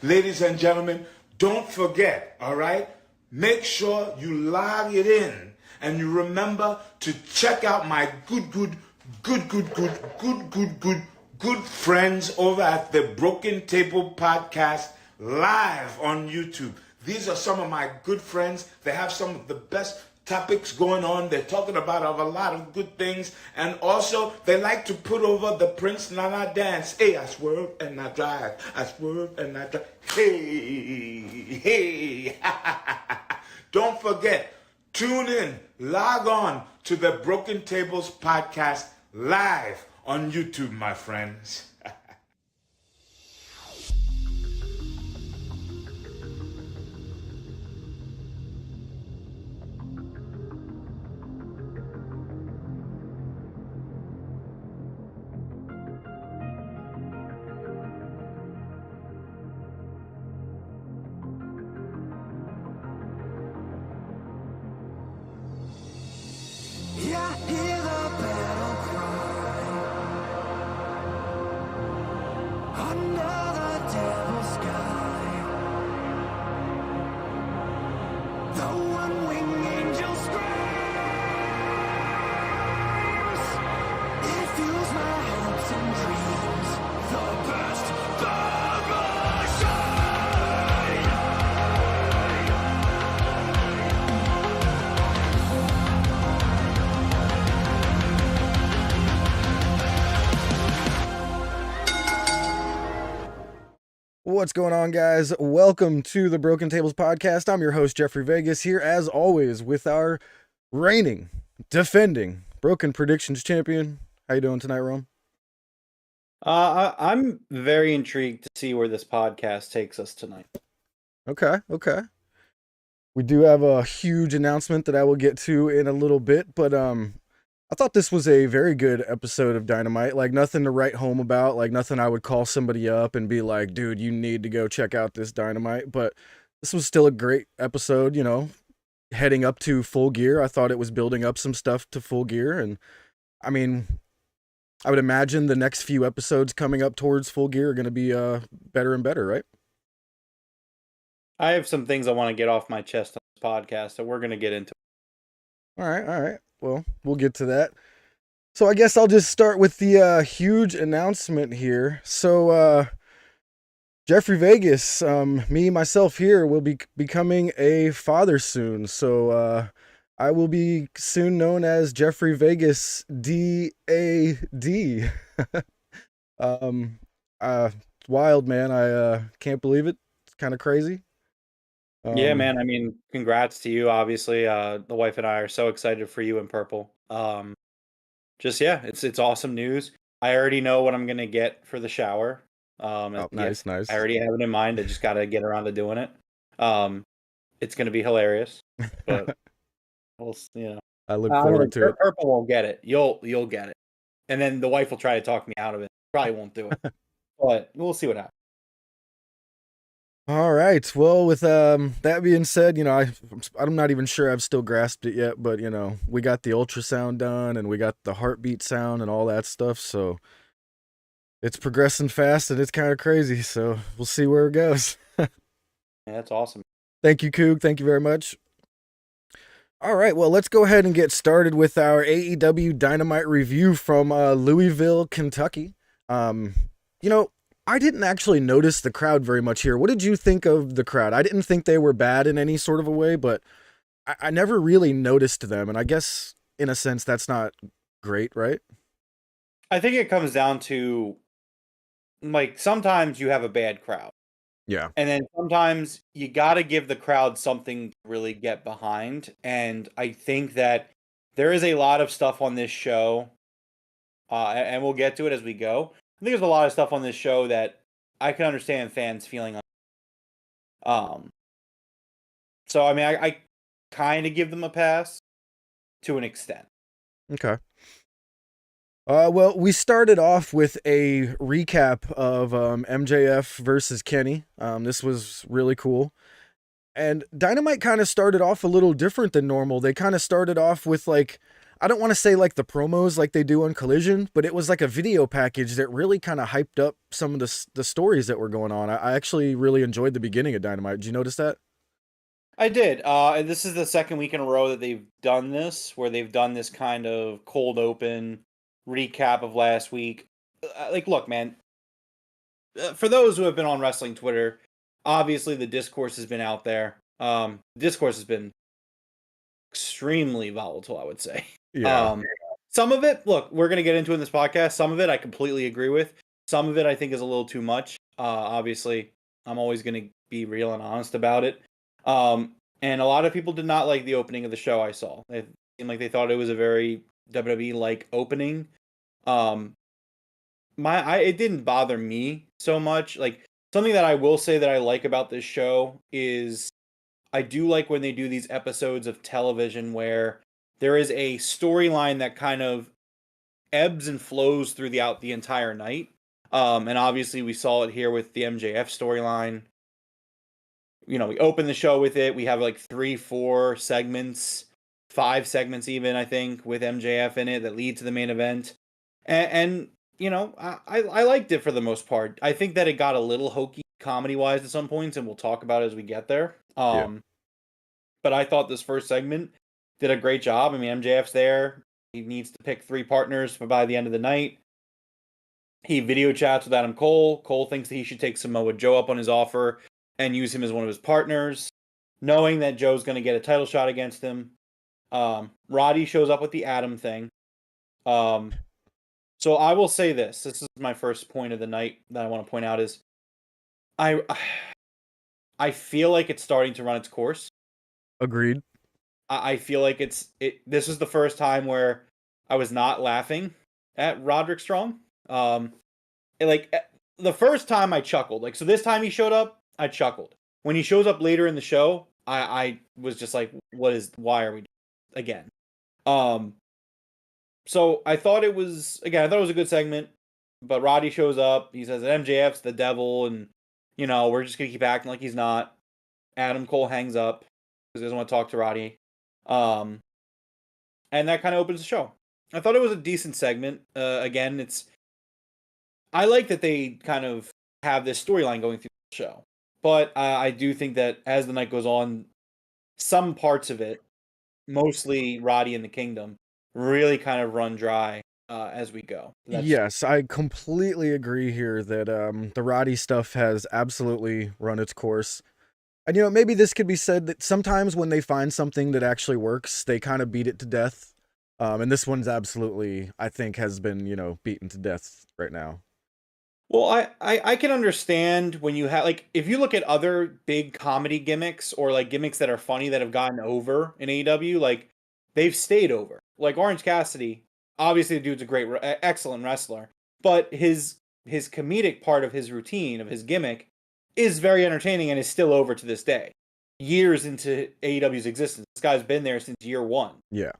ladies and gentlemen, don't forget, all right? Make sure you log it in and you remember to check out my good friends over at the Broken Table Podcast live on YouTube. These are some of my good friends. They have some of the best topics going on. They're talking about a lot of good things. And also, they like to put over the Prince Nana dance. Hey, I swerve and I drive. I swerve and I drive. Hey. Don't forget, tune in, log on to the Broken Tables Podcast live on YouTube, my friends. What's going on, guys? Welcome to the Broken Tables Podcast. I'm your host, Jeffrey Vegas, here as always with our reigning, defending, Broken Predictions champion. How you doing tonight, Rome? I'm very intrigued to see where this podcast takes us tonight. Okay. We do have a huge announcement that I will get to in a little bit, but I thought this was a very good episode of Dynamite. Like, nothing to write home about, like nothing I would call somebody up and be like, dude, you need to go check out this Dynamite. But this was still a great episode, you know, heading up to Full Gear. I thought it was building up some stuff to Full Gear. And I mean, I would imagine the next few episodes coming up towards Full Gear are going to be better and better, right? I have some things I want to get off my chest on this podcast that we're going to get into. All right. Well, we'll get to that. So I guess I'll just start with the huge announcement here. So Jeffrey Vegas, myself here, will be becoming a father soon. So I will be soon known as Jeffrey Vegas D.A.D. Wild, man. I can't believe it. It's kind of crazy. Yeah, man. I mean, congrats to you. Obviously, the wife and I are so excited for you in purple. It's awesome news. I already know what I'm gonna get for the shower. Nice. I already have it in mind. I just gotta get around to doing it. It's gonna be hilarious, but I look forward to it. Purple won't get it. You'll get it, and then the wife will try to talk me out of it. Probably won't do it, but we'll see what happens. All right. Well, with that being said, you know, I'm not even sure I've still grasped it yet, but you know, we got the ultrasound done and we got the heartbeat sound and all that stuff, so it's progressing fast and it's kind of crazy, so we'll see where it goes. Yeah, that's awesome. Thank you, Coog. Thank you very much. All right, well, let's go ahead and get started with our AEW Dynamite review from Louisville, Kentucky. You know, I didn't actually notice the crowd very much here. What did you think of the crowd? I didn't think they were bad in any sort of a way, but I never really noticed them. And I guess, in a sense, that's not great, right? I think it comes down to, like, sometimes you have a bad crowd. Yeah. And then sometimes you got to give the crowd something to really get behind. And I think that there is a lot of stuff on this show, and we'll get to it as we go. I think there's a lot of stuff on this show that I can understand fans feeling. So I mean, I kind of give them a pass to an extent. Okay. Well, we started off with a recap of MJF versus Kenny. This was really cool. And Dynamite kind of started off a little different than normal. They kind of started off with, like, I don't want to say like the promos like they do on Collision, but it was like a video package that really kind of hyped up some of the stories that were going on. I actually really enjoyed the beginning of Dynamite. Did you notice that? I did. And this is the second week in a row that they've done this, where they've done this kind of cold open recap of last week. Like, look, man, for those who have been on wrestling Twitter, obviously the discourse has been out there. Discourse has been extremely volatile, I would say. Yeah. Some of it, look, we're going to get into in this podcast. Some of it I completely agree with. Some of it I think is a little too much. Obviously, I'm always going to be real and honest about it. And a lot of people did not like the opening of the show I saw. It seemed like they thought it was a very WWE-like opening. It didn't bother me so much. Like, something that I will say that I like about this show is I do like when they do these episodes of television where there is a storyline that kind of ebbs and flows throughout the entire night. And obviously we saw it here with the MJF storyline. You know, we open the show with it. We have like 3, 4 segments, 5 segments even, I think, with MJF in it that lead to the main event. And you know, I liked it for the most part. I think that it got a little hokey comedy-wise at some points, and we'll talk about it as we get there. Yeah. But I thought this first segment did a great job. I mean, MJF's there. He needs to pick 3 partners by the end of the night. He video chats with Adam Cole. Cole thinks that he should take Samoa Joe up on his offer and use him as one of his partners, knowing that Joe's going to get a title shot against him. Roddy shows up with the Adam thing. So I will say this. This is my first point of the night that I want to point out is I feel like it's starting to run its course. Agreed. I feel like this is the first time where I was not laughing at Roderick Strong. The first time I chuckled. Like, so this time he showed up, I chuckled. When he shows up later in the show, I was just like, why are we doing this again? So I thought it was a good segment, but Roddy shows up, he says that MJF's the devil, and you know, we're just gonna keep acting like he's not. Adam Cole hangs up because he doesn't want to talk to Roddy. And that kind of opens the show. I thought it was a decent segment. Again, I like that they kind of have this storyline going through the show. But I do think that as the night goes on, some parts of it, mostly Roddy and the Kingdom, really kind of run dry as we go. Yes, I completely agree here that the Roddy stuff has absolutely run its course. And, you know, maybe this could be said that sometimes when they find something that actually works, they kind of beat it to death. And this one's absolutely, I think, has been, you know, beaten to death right now. Well, I can understand when you have, like, if you look at other big comedy gimmicks or, like, gimmicks that are funny that have gotten over in AEW, like, they've stayed over. Like, Orange Cassidy, obviously the dude's a great, excellent wrestler, but his comedic part of his routine, of his gimmick, is very entertaining and is still over to this day. Years into AEW's existence. This guy's been there since year 1. Yeah.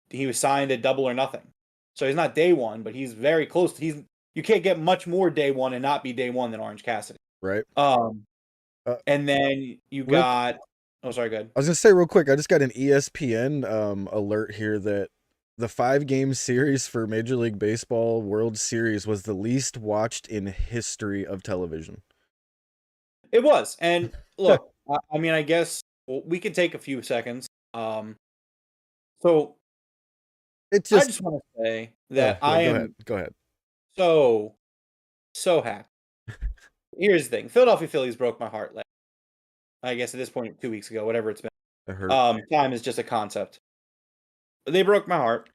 He was signed at Double or Nothing. So he's not day 1, but he's very close to, you can't get much more day 1 and not be day 1 than Orange Cassidy. Right. And then you got, oh, sorry, go ahead. I was going to say real quick, I just got an ESPN alert here that the 5-game series for Major League Baseball World Series was the least watched in history of television. It was. And look, I mean, I guess we could take a few seconds. So I just want to say that Go ahead. So happy. Here's the thing. Philadelphia Phillies broke my heart. I guess at this point, 2 weeks ago, whatever it's been. It hurt. Time is just a concept. They broke my heart.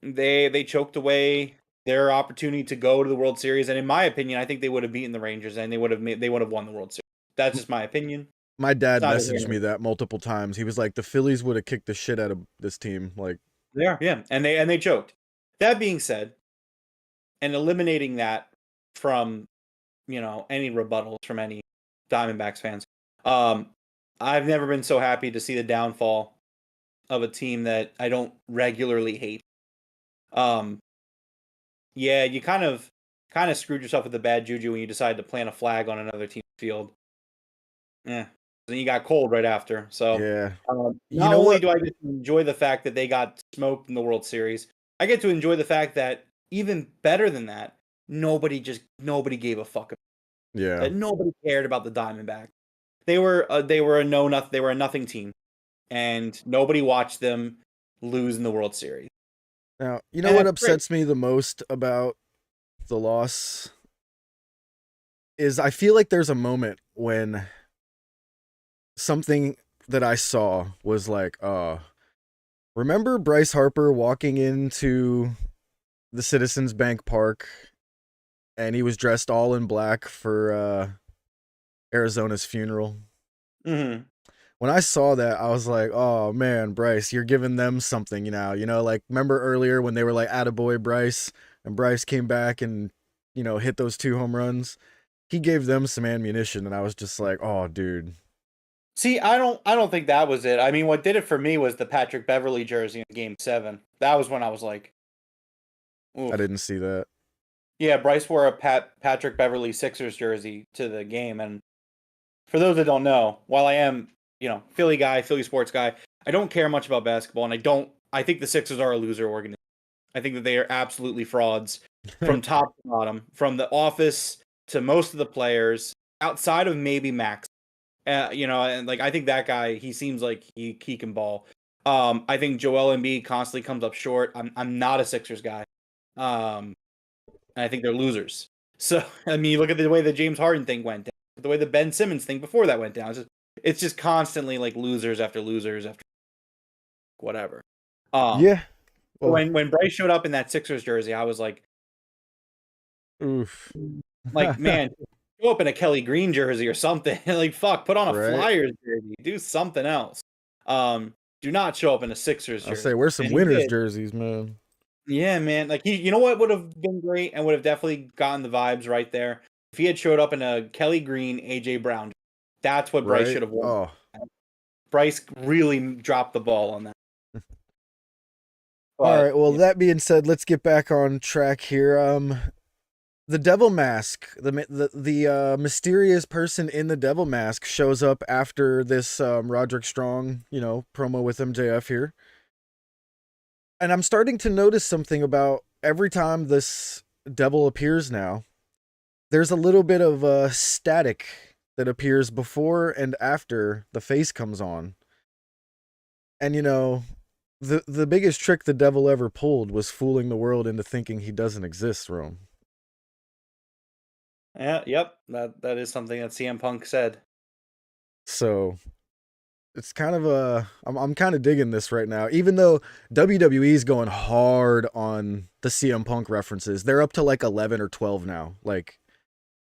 They choked away their opportunity to go to the World Series, and in my opinion, I think they would have beaten the Rangers and they would have won the World Series. That's just my opinion. My dad messaged me that multiple times. He was like, the Phillies would have kicked the shit out of this team. Like, yeah, and they choked. That being said, and eliminating that from, you know, any rebuttals from any Diamondbacks fans, I've never been so happy to see the downfall of a team that I don't regularly hate. Yeah, you kind of screwed yourself with the bad juju when you decided to plant a flag on another team's field. Yeah, and he got cold right after. So Yeah. You not know only what? do I get to enjoy the fact that they got smoked in the World Series, I get to enjoy the fact that even better than that, nobody gave a fuck. Yeah. That nobody cared about the Diamondbacks. They were a nothing team, and nobody watched them lose in the World Series. Now, you know And what that's great. upsets me the most about the loss is I feel like there's a moment when something that I saw was like, remember Bryce Harper walking into the Citizens Bank Park and he was dressed all in black for Arizona's funeral? Mm-hmm. When I saw that, I was like, oh man, Bryce, you're giving them something, like remember earlier when they were like, attaboy Bryce, and Bryce came back and, hit those 2 home runs. He gave them some ammunition, and I was just like, oh dude. See, I don't think that was it. I mean, what did it for me was the Patrick Beverly jersey in Game 7. That was when I was like, oof. I didn't see that. Yeah, Bryce wore a Patrick Beverly Sixers jersey to the game, and for those that don't know, while I am, Philly guy, Philly sports guy, I don't care much about basketball, and I think the Sixers are a loser organization. I think that they are absolutely frauds from top to bottom, from the office to most of the players, outside of maybe Max. And like I think that guy, he seems like he can ball. I think Joel Embiid constantly comes up short. I'm not a Sixers guy. And I think they're losers. So I mean, you look at the way the James Harden thing went down, the way the Ben Simmons thing before that went down. It's just constantly like losers after losers after whatever. Yeah. Well, When Bryce showed up in that Sixers jersey, I was oof. like, man, show up in a Kelly Green jersey or something. Like, fuck, put on a Right? Flyers jersey, do something else. Do not show up in a Sixers jersey. I'll say, where's some And he winners did. jerseys, man? Yeah, man. Like you know what would have been great and would have definitely gotten the vibes right there if he had showed up in a Kelly Green, AJ Brown. That's what Bryce Right? should have worn. Oh. Bryce really dropped the ball on that. All But right. Well, that being said, let's get back on track here. The Devil Mask, the mysterious person in the Devil Mask shows up after this Roderick Strong, promo with MJF here. And I'm starting to notice something about every time this devil appears now, there's a little bit of static that appears before and after the face comes on. And the biggest trick the devil ever pulled was fooling the world into thinking he doesn't exist, Rome. yeah, yep. That is something that CM Punk said. So it's kind of I'm kind of digging this right now, even though WWE's going hard on the CM Punk references. They're up to like 11 or 12 now. Like,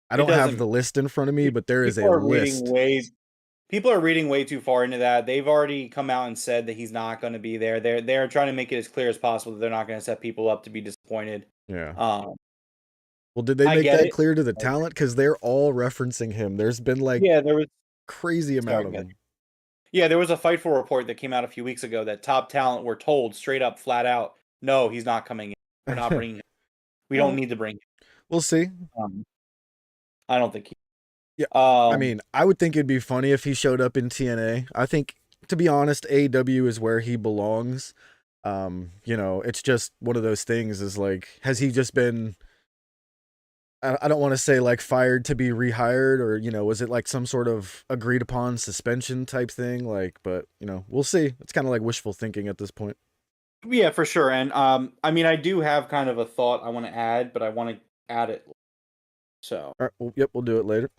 I don't have the list in front of me, but there is a list. People are reading way too far into that. They've already come out and said that he's not going to be there. They're trying to make it as clear as possible that they're not going to set people up to be disappointed. Yeah. Well, did they make that clear to the talent? Because they're all referencing him. There's been like there was crazy amount of them. Yeah, there was a Fightful report that came out a few weeks ago that top talent were told straight up, flat out, no, he's not coming in. We're not bringing him. We don't need to bring him. We'll see. I don't think he. Yeah, I mean, I would think it'd be funny if he showed up in TNA. I think, to be honest, AEW is where he belongs. It's just one of those things. Is like, has he just been? I don't want to say like fired to be rehired, or was it like some sort of agreed upon suspension type thing? Like, but we'll see. It's kind of like wishful thinking at this point. Yeah, for sure. And I mean, I do have kind of a thought I want to add, but I want to add it. So, all right, well, yep, we'll do it later.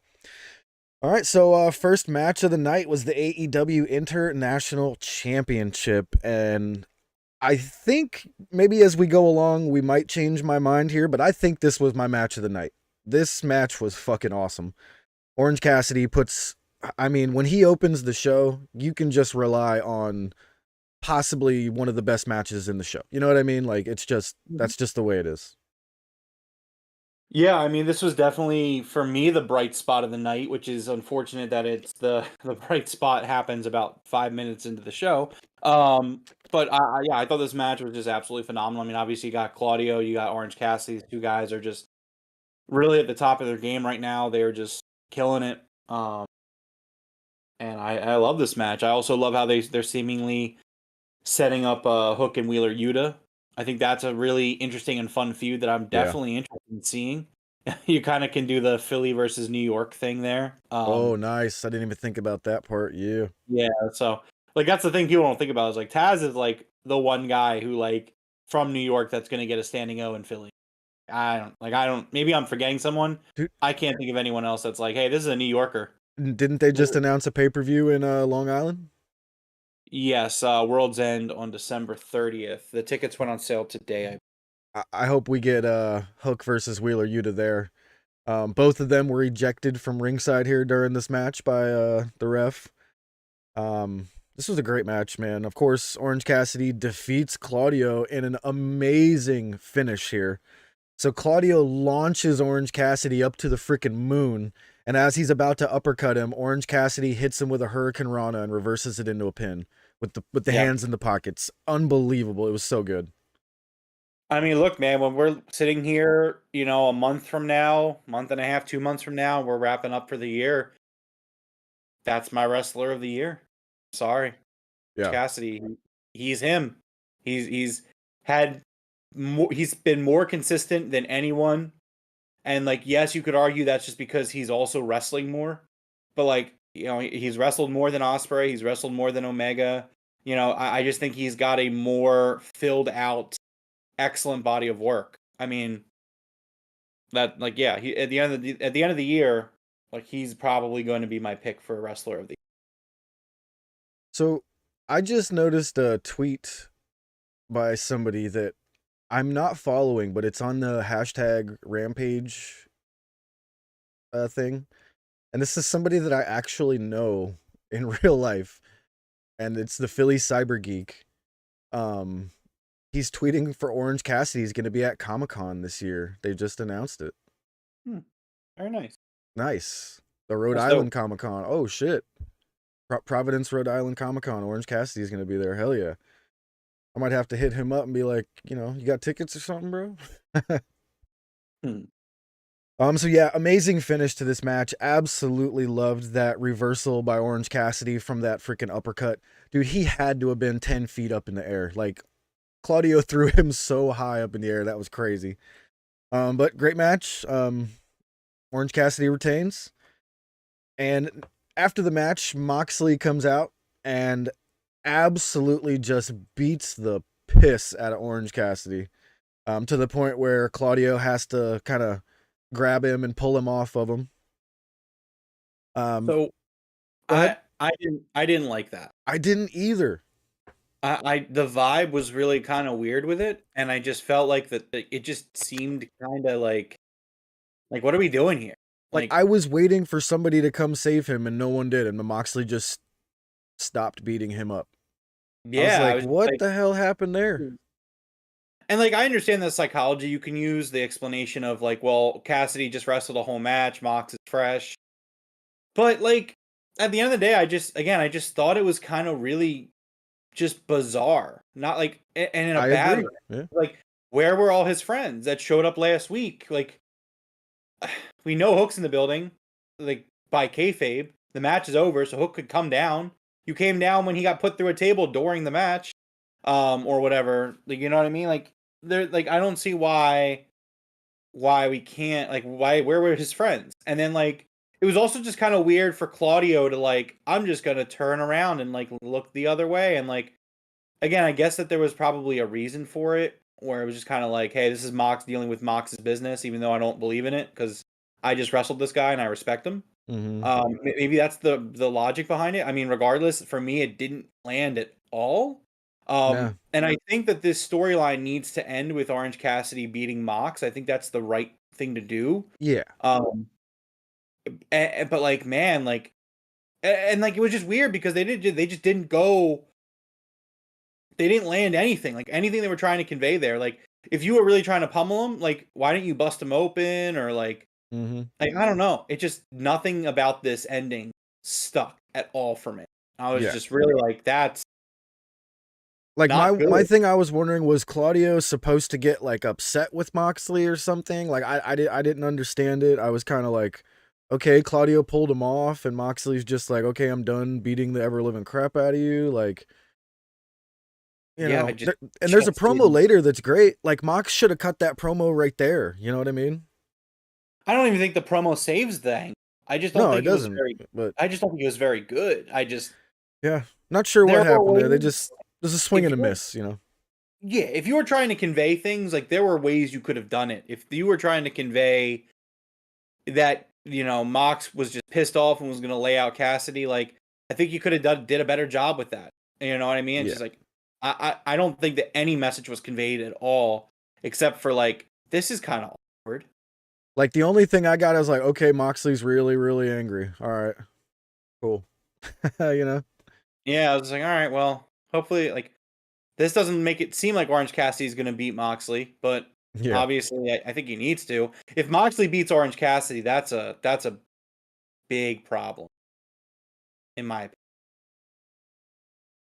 All right, so first match of the night was the AEW International Championship, and I think maybe as we go along, we might change my mind here, but I think this was my match of the night. This match was fucking awesome. Orange Cassidy when he opens the show, you can just rely on possibly one of the best matches in the show. You know what I mean? Like, it's just, that's just the way it is. Yeah, I mean, this was definitely, for me, the bright spot of the night, which is unfortunate that it's the bright spot happens about 5 minutes into the show. But I thought this match was just absolutely phenomenal. I mean, obviously you got Claudio, you got Orange Cassidy. These two guys are just really at the top of their game right now. They're just killing it. And I love this match. I also love how they're seemingly setting up Hook and Wheeler Yuta. I think that's a really interesting and fun feud that I'm Yeah. definitely interested in seeing. You kind of can do the Philly versus New York thing there. Oh, nice. I didn't even think about that part. Yeah. Yeah, so like that's the thing people don't think about is like Taz is like the one guy who like from New York that's gonna get a standing O in Philly. I don't maybe I'm forgetting someone. Dude, I can't think of anyone else that's like, hey, this is a New Yorker. didn't they just announce a pay-per-view in Long Island? Yes, World's End on December 30th. The tickets went on sale today. I hope we get Hook versus Wheeler Yuta there. Both of them were ejected from ringside here during this match by the ref. This was a great match, man. Of course, Orange Cassidy defeats Claudio in an amazing finish here. So Claudio launches Orange Cassidy up to the freaking moon, and as he's about to uppercut him, Orange Cassidy hits him with a Hurricane Rana and reverses it into a pin with the hands in the pockets. Unbelievable. It was so good. I mean, look, man, when we're sitting here, a month from now, month and a half, 2 months from now, we're wrapping up for the year. That's my wrestler of the year. Sorry. Yeah. Cassidy, he's him. He's had more, he's been more consistent than anyone. And like, yes, you could argue that's just because he's also wrestling more. But like, he's wrestled more than Ospreay, he's wrestled more than Omega. I just think he's got a more filled out, excellent body of work. I mean, that like, yeah, he at the end of the year, like he's probably going to be my pick for wrestler of the year. So I just noticed a tweet by somebody that I'm not following, but it's on the hashtag Rampage thing. And this is somebody that I actually know in real life. And it's the Philly Cyber Geek. He's tweeting for Orange Cassidy. He's going to be at Comic-Con this year. They just announced it. Very nice. Nice. The Rhode That's Island Comic-Con. Oh, shit. Providence, Rhode Island Comic-Con. Orange Cassidy is going to be there. Hell yeah. I might have to hit him up and be like, you got tickets or something, bro? So yeah, amazing finish to this match. Absolutely loved that reversal by Orange Cassidy from that freaking uppercut. Dude, he had to have been 10 feet up in the air. Like, Claudio threw him so high up in the air. That was crazy. But great match. Orange Cassidy retains. And after the match, Moxley comes out and absolutely just beats the piss out of Orange Cassidy. To the point where Claudio has to kind of grab him and pull him off of him. So I didn't like that. I didn't either. The vibe was really kind of weird with it, and I just felt like that it just seemed kind of like what are we doing here? Like I was waiting for somebody to come save him, and no one did, and Moxley just stopped beating him up. Yeah, I was like, what the hell happened there? And like I understand the psychology. You can use the explanation of like, well, Cassidy just wrestled a whole match, Mox is fresh. But like at the end of the day, I just thought it was kind of really just bizarre. Not like and in a bad way. Yeah. Like, where were all his friends that showed up last week? Like, we know Hook's in the building, like by kayfabe. The match is over, so Hook could come down. You came down when he got put through a table during the match, or whatever. Like, you know what I mean? Like, I don't see why we can't, like, where were his friends? And then like it was also just kind of weird for Claudio to like, I'm just gonna turn around and like look the other way, and like, again, I guess that there was probably a reason for it, where it was just kind of like, hey, this is Mox dealing with Mox's business, even though I don't believe in it because I just wrestled this guy and I respect him. Mm-hmm. Maybe that's the logic behind it. I mean, regardless, for me, it didn't land at all. And I think that this storyline needs to end with Orange Cassidy beating Mox. I think that's the right thing to do. Yeah. But like, man, like, and like, it was just weird because they just didn't go. They didn't land anything, like anything they were trying to convey there. Like, if you were really trying to pummel him, like, why didn't you bust him open or like, like, I don't know. It just, nothing about this ending stuck at all for me. I was just really like, that's like my thing. I was wondering, was Claudio supposed to get like upset with Moxley or something? Like I didn't understand it. I was kind of like, okay, Claudio pulled him off, and Moxley's just like, okay, I'm done beating the ever living crap out of you. Like, Yeah, I and there's a just promo didn't. later that's great. Like, Mox should have cut that promo right there. You know what I mean? I don't even think the promo saves the angle. I just don't No, it think it was doesn't. very. But I just don't think it was very good. yeah, not sure There what were happened there. ways. There's a swing If and a you miss. You know? Yeah, if you were trying to convey things, like there were ways you could have done it. If you were trying to convey that, Mox was just pissed off and was going to lay out Cassidy, like I think you could have did a better job with that. You know what I mean? It's Yeah. just like I don't think that any message was conveyed at all, except for like this is kind of awkward. Like the only thing I got is like, okay, Moxley's really, really angry. All right, cool. You know? Yeah, I was like, all right, well, hopefully, like this doesn't make it seem like Orange Cassidy's going to beat Moxley, but Yeah. obviously, I think he needs to. If Moxley beats Orange Cassidy, that's a big problem, in my opinion.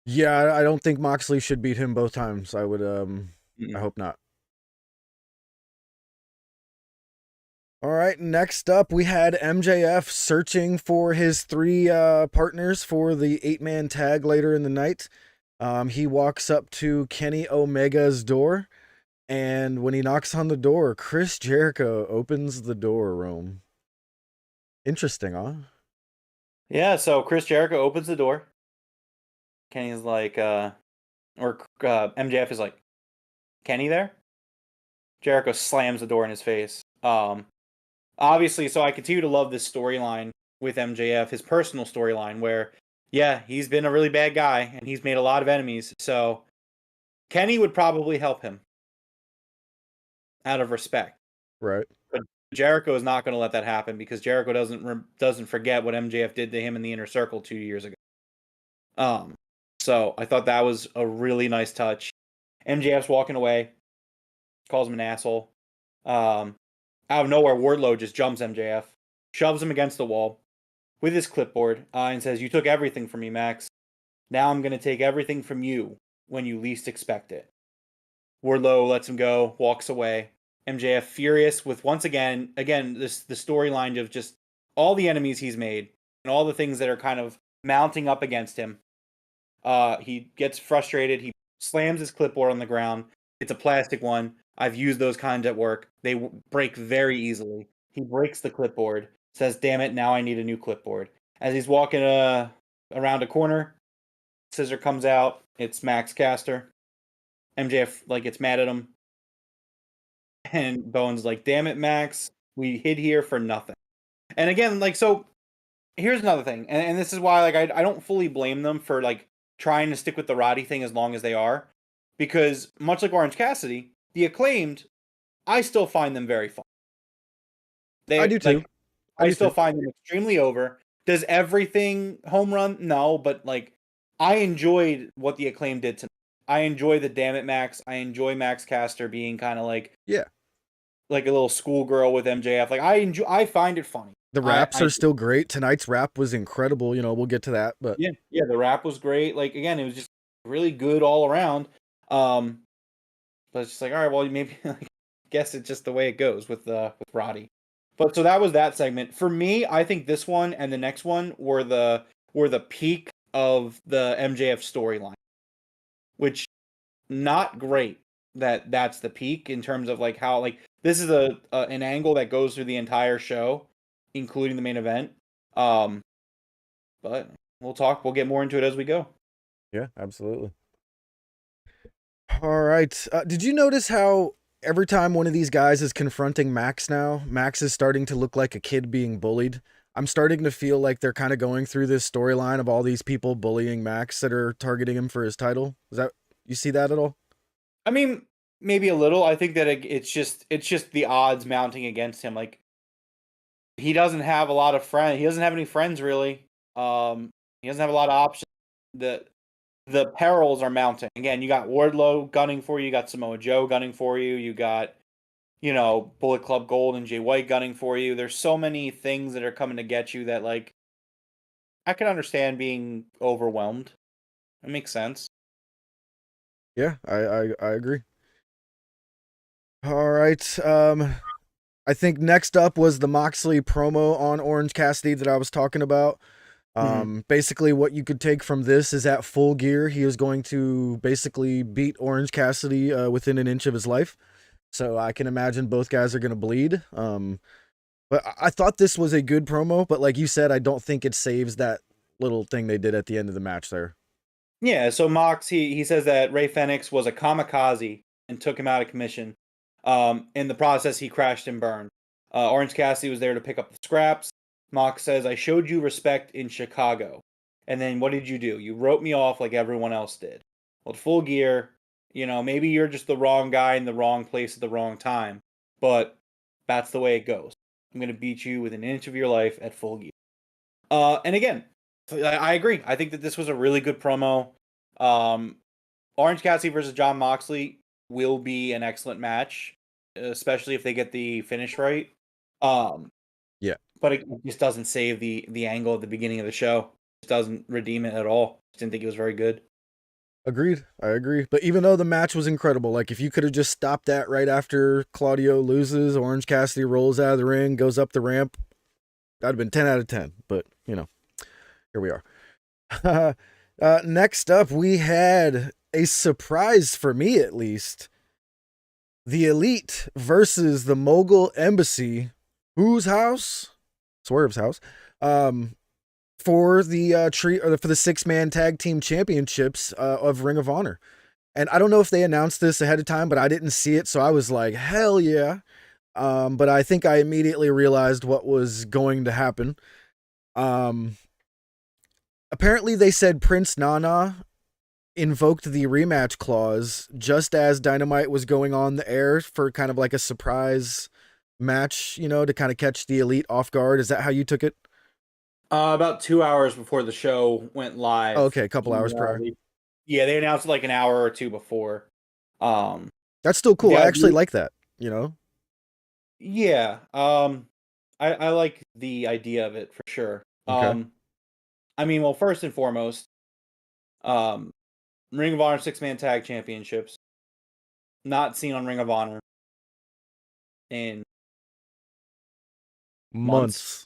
Yeah, I don't think Moxley should beat him both times. I would I hope not. All right, next up we had MJF searching for his 3 partners for the 8-man tag later in the night. He walks up to Kenny Omega's door, and when he knocks on the door, Chris Jericho opens the door, Rome. Interesting, huh? Yeah, so Chris Jericho opens the door. Kenny's like, MJF is like, Kenny there? Jericho slams the door in his face. Obviously, so I continue to love this storyline with MJF, his personal storyline, where, yeah, he's been a really bad guy and he's made a lot of enemies. So Kenny would probably help him out of respect. Right. But Jericho is not going to let that happen because Jericho doesn't forget what MJF did to him in the Inner Circle 2 years ago. So I thought that was a really nice touch. MJF's walking away, calls him an asshole. Out of nowhere, Wardlow just jumps MJF, shoves him against the wall with his clipboard, and says, "You took everything from me, Max. Now I'm going to take everything from you when you least expect it." Wardlow lets him go, walks away. MJF furious with once again the storyline of just all the enemies he's made and all the things that are kind of mounting up against him. He gets frustrated. He slams his clipboard on the ground. It's a plastic one. I've used those kinds at work. They break very easily. He breaks the clipboard, says, "Damn it, now I need a new clipboard." As he's walking around a corner, scissor comes out. It's Max Caster. MJF gets mad at him. And Bowen's like, "Damn it, Max. We hid here for nothing." And again, so here's another thing. And this is why I don't fully blame them for trying to stick with the Roddy thing as long as they are. Because much like Orange Cassidy, the Acclaimed, I still find them very fun. I do too. I still find them extremely over. Does everything home run? No, but I enjoyed what the Acclaim did tonight. I enjoy the Damn It Max. I enjoy Max Caster being kind of like a little schoolgirl with MJF. I find it funny. The raps are still great. Tonight's rap was incredible. We'll get to that, but yeah, the rap was great. Again, it was just really good all around. But it's just all right, well, maybe guess it's just the way it goes with Roddy. But so that was that segment. For me, I think this one and the next one were the peak of the MJF storyline. Which not great that's the peak in terms of how this is an angle that goes through the entire show, including the main event. But we'll get more into it as we go. Yeah, absolutely. All right. Did you notice how every time one of these guys is confronting Max now, Max is starting to look like a kid being bullied? I'm starting to feel like they're kind of going through this storyline of all these people bullying Max that are targeting him for his title. You see that at all? I mean, maybe a little. I think that it's just the odds mounting against him. He doesn't have a lot of friends. He doesn't have any friends really. He doesn't have a lot of options. The perils are mounting. Again, you got Wardlow gunning for you. You got Samoa Joe gunning for you. You got, Bullet Club Gold and Jay White gunning for you. There's so many things that are coming to get you that, I can understand being overwhelmed. It makes sense. Yeah, I agree. All right. I think next up was the Moxley promo on Orange Cassidy that I was talking about. Basically what you could take from this is at Full Gear, he is going to basically beat Orange Cassidy within an inch of his life. So I can imagine both guys are going to bleed. But I thought this was a good promo, but like you said, I don't think it saves that little thing they did at the end of the match there. Yeah, so Mox, he says that Ray Fenix was a kamikaze and took him out of commission. In the process, he crashed and burned. Orange Cassidy was there to pick up the scraps. Mox says, I showed you respect in Chicago. And then what did you do? You wrote me off like everyone else did. Well, at Full Gear, maybe you're just the wrong guy in the wrong place at the wrong time. But that's the way it goes. I'm going to beat you within an inch of your life at Full Gear. And again, I agree. I think that this was a really good promo. Orange Cassidy versus Jon Moxley will be an excellent match, especially if they get the finish right. Yeah. But it just doesn't save the angle at the beginning of the show. It doesn't redeem it at all. Just didn't think it was very good. Agreed. I agree. But even though the match was incredible, like if you could have just stopped that right after Claudio loses, Orange Cassidy rolls out of the ring, goes up the ramp, that'd have been 10 out of 10. But, here we are. Next up, we had a surprise for me, at least. The Elite versus the Mogul Embassy. Whose house? Swerve's house. For the for the 6-man tag team championships of Ring of Honor. And I don't know if they announced this ahead of time, but I didn't see it, so I was like, hell yeah. But I think I immediately realized what was going to happen. Apparently they said Prince Nana invoked the rematch clause just as Dynamite was going on the air for kind of like a surprise match, to kind of catch the Elite off guard. Is that how you took it? About 2 hours before the show went live. Oh, okay, a couple hours prior. They announced it like an hour or two before. That's still cool. I actually like that, Yeah. I like the idea of it for sure. Okay. Well, first and foremost, Ring of Honor 6-man tag championships, not seen on Ring of Honor in months.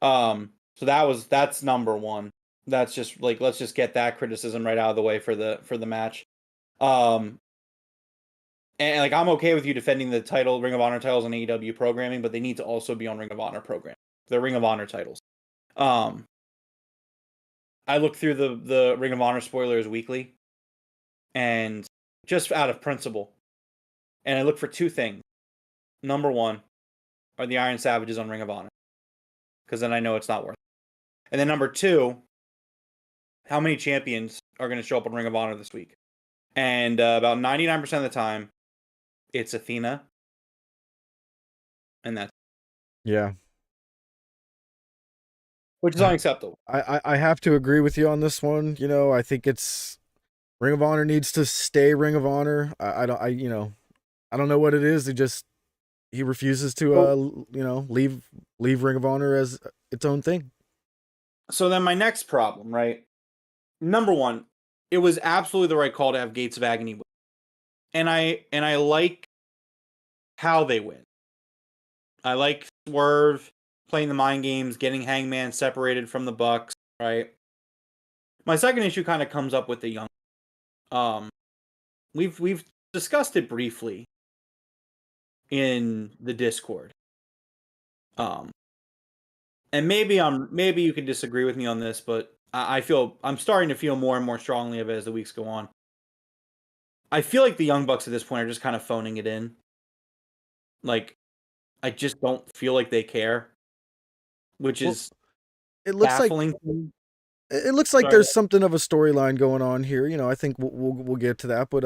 So that's number one. That's just like, let's just get that criticism right out of the way for the match. And like, I'm okay with you defending the Ring of Honor titles on AEW programming, but they need to also be on Ring of Honor programming. The Ring of Honor titles. I look through the Ring of Honor spoilers weekly, and just out of principle, and I look for two things. Number one, are the Iron Savages on Ring of Honor? Because then I know it's not worth it. And then number two, how many champions are going to show up on Ring of Honor this week? And about 99% of the time, it's Athena. And that's... Yeah. Which is unacceptable. I have to agree with you on this one. I think it's Ring of Honor needs to stay Ring of Honor. I don't know what it is. He refuses to leave Ring of Honor as its own thing. So then my next problem, right? Number one, it was absolutely the right call to have Gates of Agony win. And I like how they win. I like Swerve playing the mind games, getting Hangman separated from the Bucks, right? My second issue kind of comes up with the Young. We've discussed it briefly in the Discord. And maybe you can disagree with me on this, but I'm starting to feel more and more strongly of it as the weeks go on. I feel like the Young Bucks at this point are just kind of phoning it in. Like, I just don't feel like they care, which is it looks baffling. It looks like there's something of a storyline going on here. I think we'll get to that, but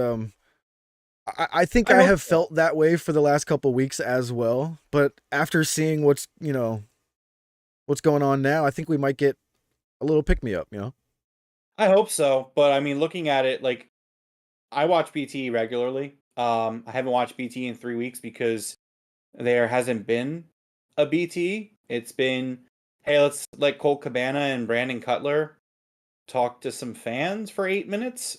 I think I have felt that way for the last couple of weeks as well. But after seeing what's going on now, I think we might get a little pick me up. I hope so, but looking at it, like, I watch BT regularly. I haven't watched BT in 3 weeks because there hasn't been a BT. It's been, hey, let's let Colt Cabana and Brandon Cutler talk to some fans for 8 minutes.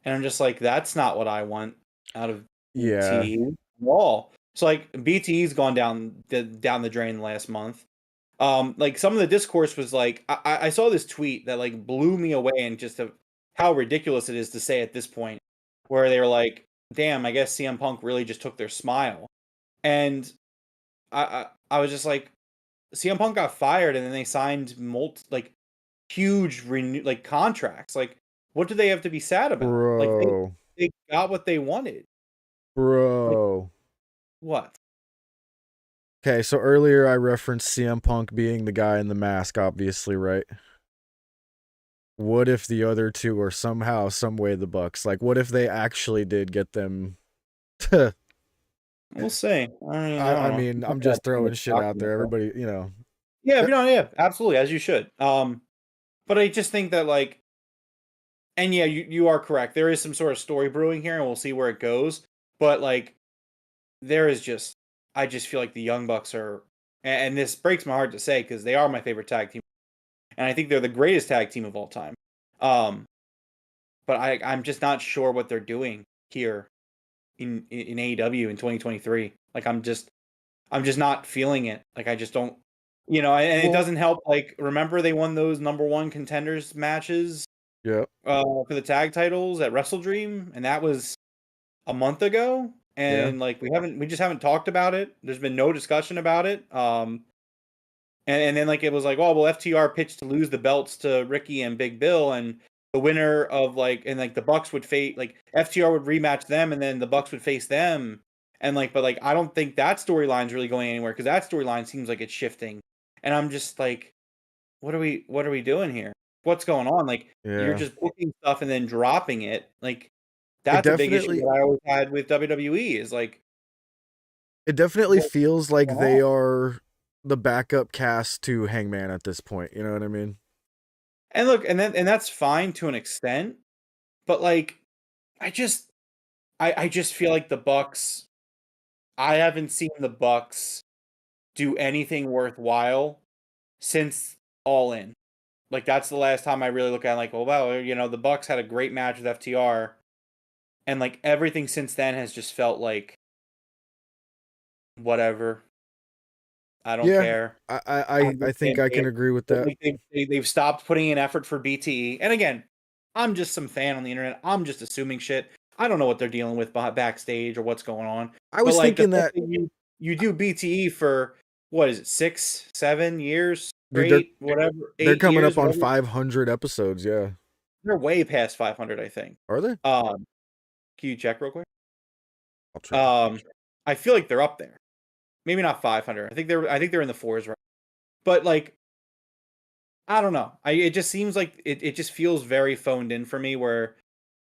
And I'm just like, that's not what I want out of BT at all. So like BTE's gone down the drain last month. Like some of the discourse was like I saw this tweet that like blew me away, and just how ridiculous it is to say at this point, where they were like, damn, I guess CM Punk really just took their smile. And I was just like, CM Punk got fired, and then they signed huge contracts. Like, what do they have to be sad about? Like Bro. they got what they wanted. Like, Bro. what? Okay, so earlier I referenced CM Punk being the guy in the mask, obviously, right? What if the other two are somehow, some way the Bucks? Like, what if they actually did get them to... We'll see. I mean, I'm just throwing shit out there. Everybody, you know. Yeah, yeah, absolutely, as you should. But I just think that like, and yeah, you are correct. There is some sort of story brewing here, and we'll see where it goes. But like, there is just, I just feel like the Young Bucks are, and this breaks my heart to say because they are my favorite tag team, and I think they're the greatest tag team of all time. But I'm just not sure what they're doing here in AEW in 2023. Like I'm just not feeling it. Like I just don't, and it doesn't help. Like remember they won those number one contenders matches, for the tag titles at Wrestle Dream, and that was a month ago. And like we just haven't talked about it. There's been no discussion about it. And then like it was like, oh well, FTR pitched to lose the belts to Ricky and Big Bill, and the winner of the Bucks would face, like FTR would rematch them, and then the Bucks would face them. And like, but like I don't think that storyline's really going anywhere, because that storyline seems like it's shifting. And I'm just like, what are we doing here? What's going on? Like you're just booking stuff and then dropping it. Like that's a big issue that I always had with WWE, is like, it definitely feels like they are the backup cast to Hangman at this point. You know what I mean? And look, and that's fine to an extent, but like, I just feel like the Bucks. I haven't seen the Bucks do anything worthwhile since All In. Like that's the last time I really look at it, like, oh wow, the Bucks had a great match with FTR, and like everything since then has just felt like whatever. I don't care. I think I can agree with that. Like they've stopped putting in effort for BTE. And again, I'm just some fan on the internet. I'm just assuming shit. I don't know what they're dealing with backstage or what's going on. I was thinking that you do BTE for what is it, 6-7 years straight, whatever. They're coming years, up on whatever. 500 episodes. Yeah, they're way past 500. I think. Are they? Can you check real quick? I'll try. I feel like they're up there. Maybe not 500. I think they're in the fours, right? But like, I don't know. It just seems like it just feels very phoned in for me, where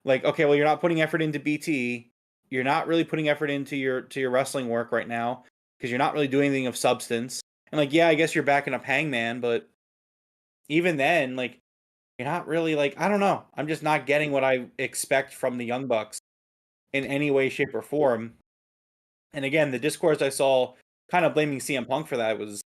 like, okay, well, you're not putting effort into BT. You're not really putting effort into your wrestling work right now, because you're not really doing anything of substance. And like, yeah, I guess you're backing up Hangman, but even then, like, you're not really, like, I don't know. I'm just not getting what I expect from the Young Bucks in any way, shape, or form. And again, the discourse I saw kind of blaming CM Punk for that was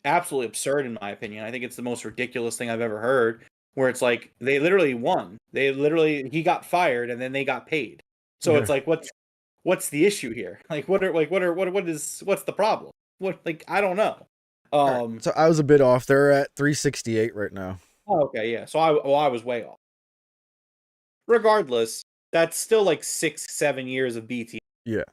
absolutely absurd, in my opinion. I think it's the most ridiculous thing I've ever heard, where it's like they literally won. He got fired and then they got paid. So it's like, what's the issue here? Like what's the problem? What, like, I don't know. Right. So I was a bit off. They're at 368 right now. Oh, okay, yeah. So I was way off. Regardless, that's still like 6-7 years of BT. Yeah.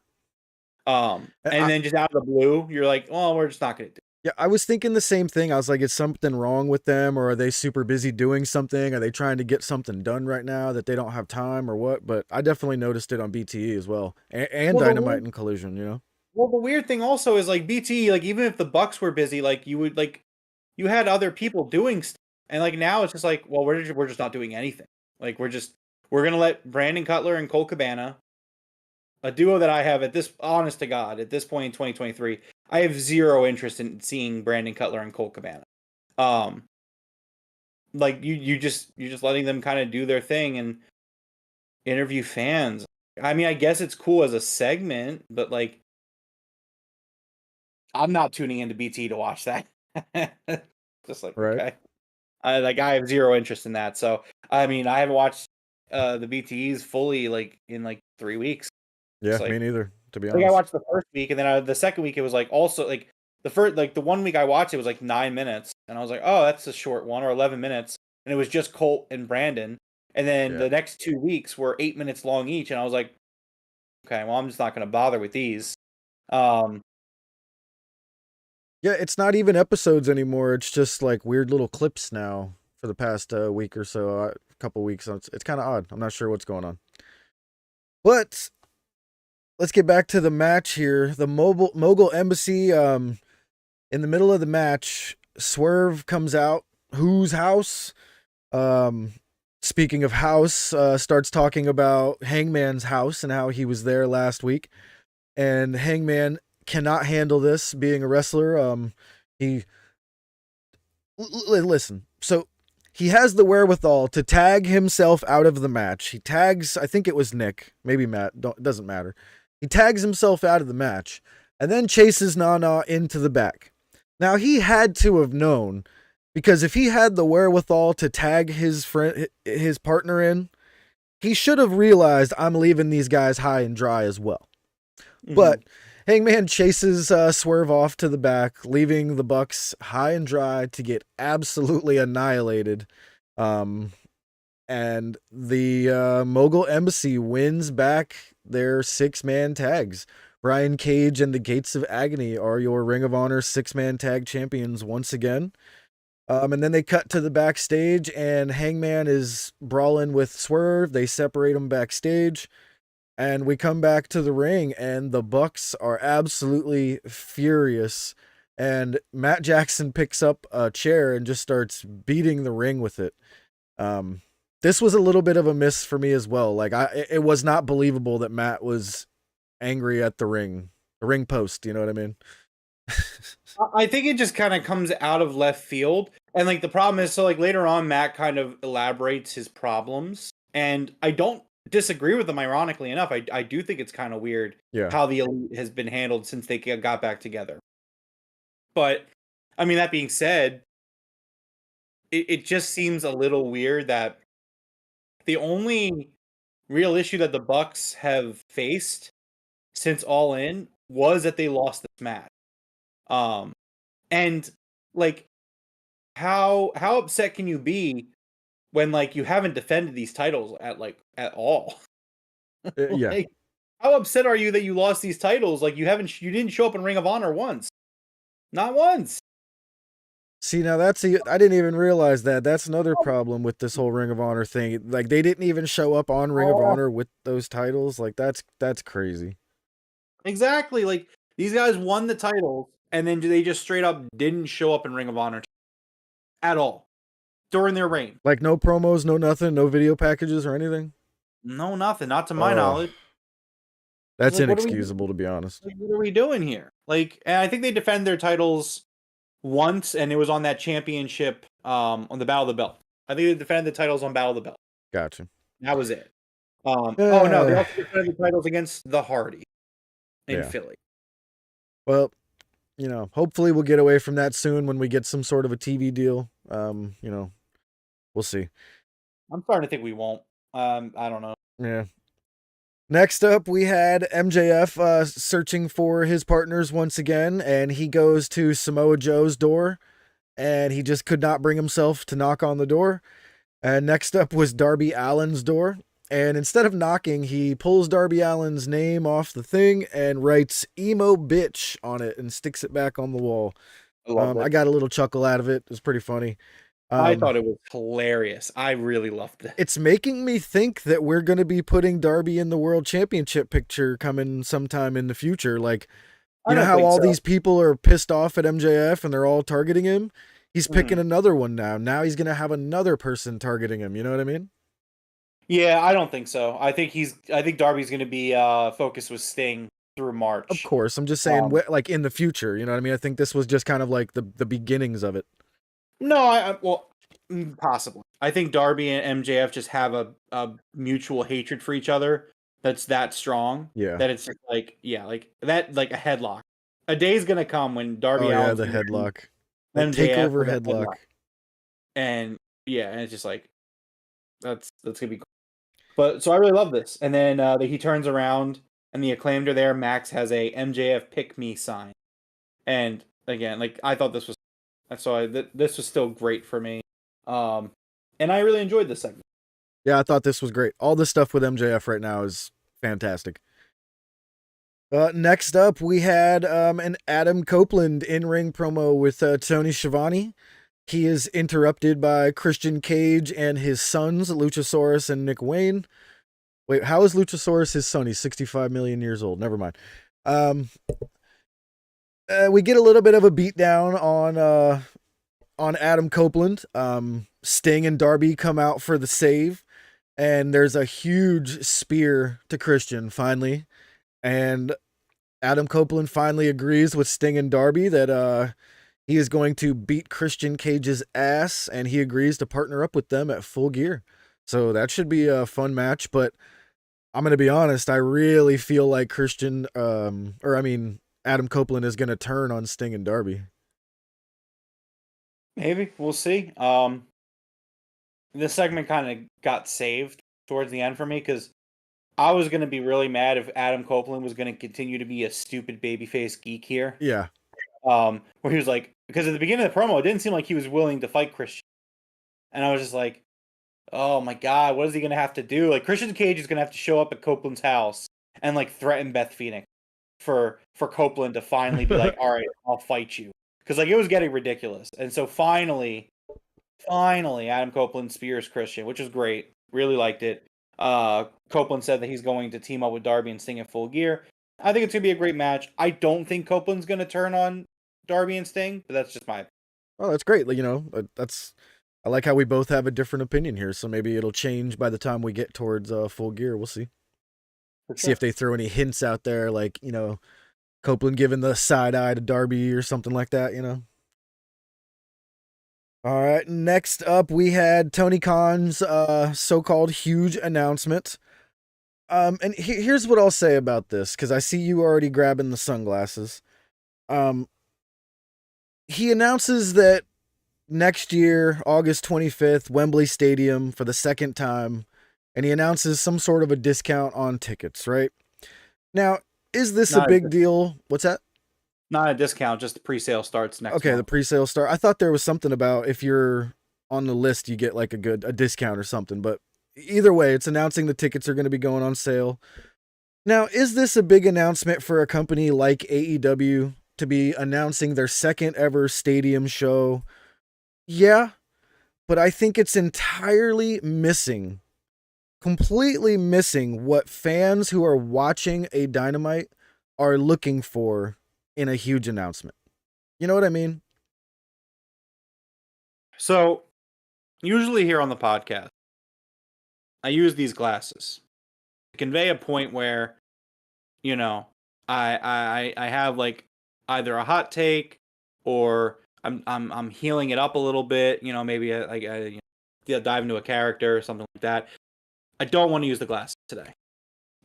And then just out of the blue, you're like, oh, we're just not gonna do it. Yeah, I was thinking the same thing. I was like, is something wrong with them, or are they super busy doing something? Are they trying to get something done right now that they don't have time, or what? But I definitely noticed it on BTE as well, and Dynamite and Collision, you know? Well, the weird thing also is like BTE, like even if the Bucks were busy, like you had other people doing stuff, and like now it's just like, well, we're just not doing anything. Like we're gonna let Brandon Cutler and Cole Cabana, a duo that I have honest to God, at this point in 2023, I have zero interest in seeing Brandon Cutler and Cole Cabana. Like you're just letting them kind of do their thing and interview fans. I mean, I guess it's cool as a segment, but like, I'm not tuning into BT to watch that. Just like, right. Okay. I have zero interest in that. So, I mean, I haven't watched the BTEs fully like in like 3 weeks. Yeah, like, me neither. to be Like I honest. watched the first week, and then the second week it was like also like the 1 week I watched it was like 9 minutes, and I was like, oh, that's a short one, or 11 minutes, and it was just Colt and Brandon, and then Yeah. the next 2 weeks were 8 minutes long each, and I was like, okay, well I'm just not going to bother with these. Yeah, it's not even episodes anymore. It's just like weird little clips now for the past week or so, couple weeks. So it's kind of odd. I'm not sure what's going on. But let's get back to the match here. The Mogul Embassy. In the middle of the match, Swerve comes out. Whose house? Speaking of house, starts talking about Hangman's house and how he was there last week, and Hangman cannot handle this being a wrestler. Listen. So he has the wherewithal to tag himself out of the match. He tags, I think it was Nick, maybe Matt, doesn't matter. He tags himself out of the match and then chases Nana into the back. Now he had to have known, because if he had the wherewithal to tag his partner in, he should have realized I'm leaving these guys high and dry as well. Mm-hmm. But Hangman chases Swerve off to the back, leaving the Bucks high and dry to get absolutely annihilated. And the Mogul Embassy wins back their 6-man tags. Brian Cage and the Gates of Agony are your Ring of Honor 6-man tag champions once again. And then they cut to the backstage, and Hangman is brawling with Swerve. They separate them backstage. And we come back to the ring, and the Bucks are absolutely furious. And Matt Jackson picks up a chair and just starts beating the ring with it. This was a little bit of a miss for me as well. Like it was not believable that Matt was angry at the ring post. You know what I mean? I think it just kind of comes out of left field. And like the problem is, so like later on, Matt kind of elaborates his problems, and I don't disagree with them. Ironically enough, I do think it's kind of weird how the Elite has been handled since they got back together. But I mean, that being said, it just seems a little weird that the only real issue that the Bucks have faced since All In was that they lost this match. And like how upset can you be when like you haven't defended these titles at all? Yeah. Like, how upset are you that you lost these titles? Like you didn't show up in Ring of Honor once. Not once. See, now I didn't even realize that. That's another problem with this whole Ring of Honor thing. Like they didn't even show up on Ring of Honor with those titles. Like that's crazy. Exactly. Like these guys won the titles, and then they just straight up didn't show up in Ring of Honor at all during their reign. Like no promos, no nothing, no video packages or anything? No, nothing. Not to my knowledge. That's like, inexcusable, to be honest. Like, what are we doing here? Like, and I think they defend their titles once, and it was on that championship on the Battle of the Belt. I think they defended the titles on Battle of the Belt. Gotcha. That was it. Oh no, they also defended the titles against the Hardy in Philly. Well, you know, hopefully we'll get away from that soon when we get some sort of a TV deal. You know, we'll see. I'm starting to think we won't. I don't know. Yeah. Next up, we had MJF searching for his partners once again, and he goes to Samoa Joe's door, and he just could not bring himself to knock on the door. And next up was Darby Allin's door, and instead of knocking, he pulls Darby Allin's name off the thing and writes "emo bitch" on it and sticks it back on the wall. I got a little chuckle out of it. It was pretty funny. I thought it was hilarious. I really loved it. It's making me think that we're going to be putting Darby in the World Championship picture coming sometime in the future. Like, you know how all these people are pissed off at MJF and they're all targeting him? He's picking another one now. Now he's going to have another person targeting him. You know what I mean? Yeah, I don't think so. I think Darby's going to be focused with Sting through March. Of course. I'm just saying, like, in the future. You know what I mean? I think this was just kind of like the beginnings of it. No, well, possibly. I think Darby and MJF just have a mutual hatred for each other that's that strong. Yeah. That it's like, that, like a headlock. A day's gonna come when Darby Allin's the headlock. The takeover headlock. And and it's just like that's gonna be cool. But so I really love this. And then he turns around and the Acclaimed are there. Max has a MJF pick me sign, and again, like I thought this was, this was still great for me, and I really enjoyed this segment. Yeah, I thought this was great. All the stuff with MJF right now is fantastic. Next up, we had an Adam Copeland in-ring promo with Tony Schiavone. He is interrupted by Christian Cage and his sons, Luchasaurus and Nick Wayne. Wait, how is Luchasaurus his son? He's 65 million years old. Never mind. We get a little bit of a beatdown on Adam Copeland. Sting and Darby come out for the save, and there's a huge spear to Christian finally. And Adam Copeland finally agrees with Sting and Darby that he is going to beat Christian Cage's ass, and he agrees to partner up with them at Full Gear. So that should be a fun match, but I'm going to be honest, I really feel like Adam Copeland is going to turn on Sting and Darby. Maybe. We'll see. This segment kind of got saved towards the end for me, because I was going to be really mad if Adam Copeland was going to continue to be a stupid babyface geek here. Yeah. Where he was like, because at the beginning of the promo, it didn't seem like he was willing to fight Christian. And I was just like, oh my God, what is he going to have to do? Like, Christian Cage is going to have to show up at Copeland's house and like threaten Beth Phoenix for Copeland to finally be like, all right, I'll fight you. Because like it was getting ridiculous. And so finally, Adam Copeland spears Christian, which is great. Really liked it. Copeland said that he's going to team up with Darby and Sting at Full Gear. I think it's going to be a great match. I don't think Copeland's going to turn on Darby and Sting, but that's just my opinion. Oh, that's great. You know, I like how we both have a different opinion here. So maybe it'll change by the time we get towards Full Gear. We'll see. For See sure. if they throw any hints out there, like, you know, Copeland giving the side eye to Darby or something like that, you know. All right, next up we had Tony Khan's so-called huge announcement. And here's what I'll say about this, because I see you already grabbing the sunglasses. He announces that next year, August 25th, Wembley Stadium for the second time, and he announces some sort of a discount on tickets, right? Now, is this a big deal? What's that? Not a discount, just the pre-sale starts next Okay, month. the pre-sale start. I thought there was something about if you're on the list, you get like a discount or something, but either way, it's announcing the tickets are going to be going on sale. Now, is this a big announcement for a company like AEW to be announcing their second ever stadium show? Yeah, but I think it's entirely missing, completely missing what fans who are watching a Dynamite are looking for in a huge announcement. You know what I mean? So, usually here on the podcast, I use these glasses to convey a point where, you know, I have like either a hot take or I'm healing it up a little bit. You know, maybe I dive into a character or something like that. I don't want to use the glasses today,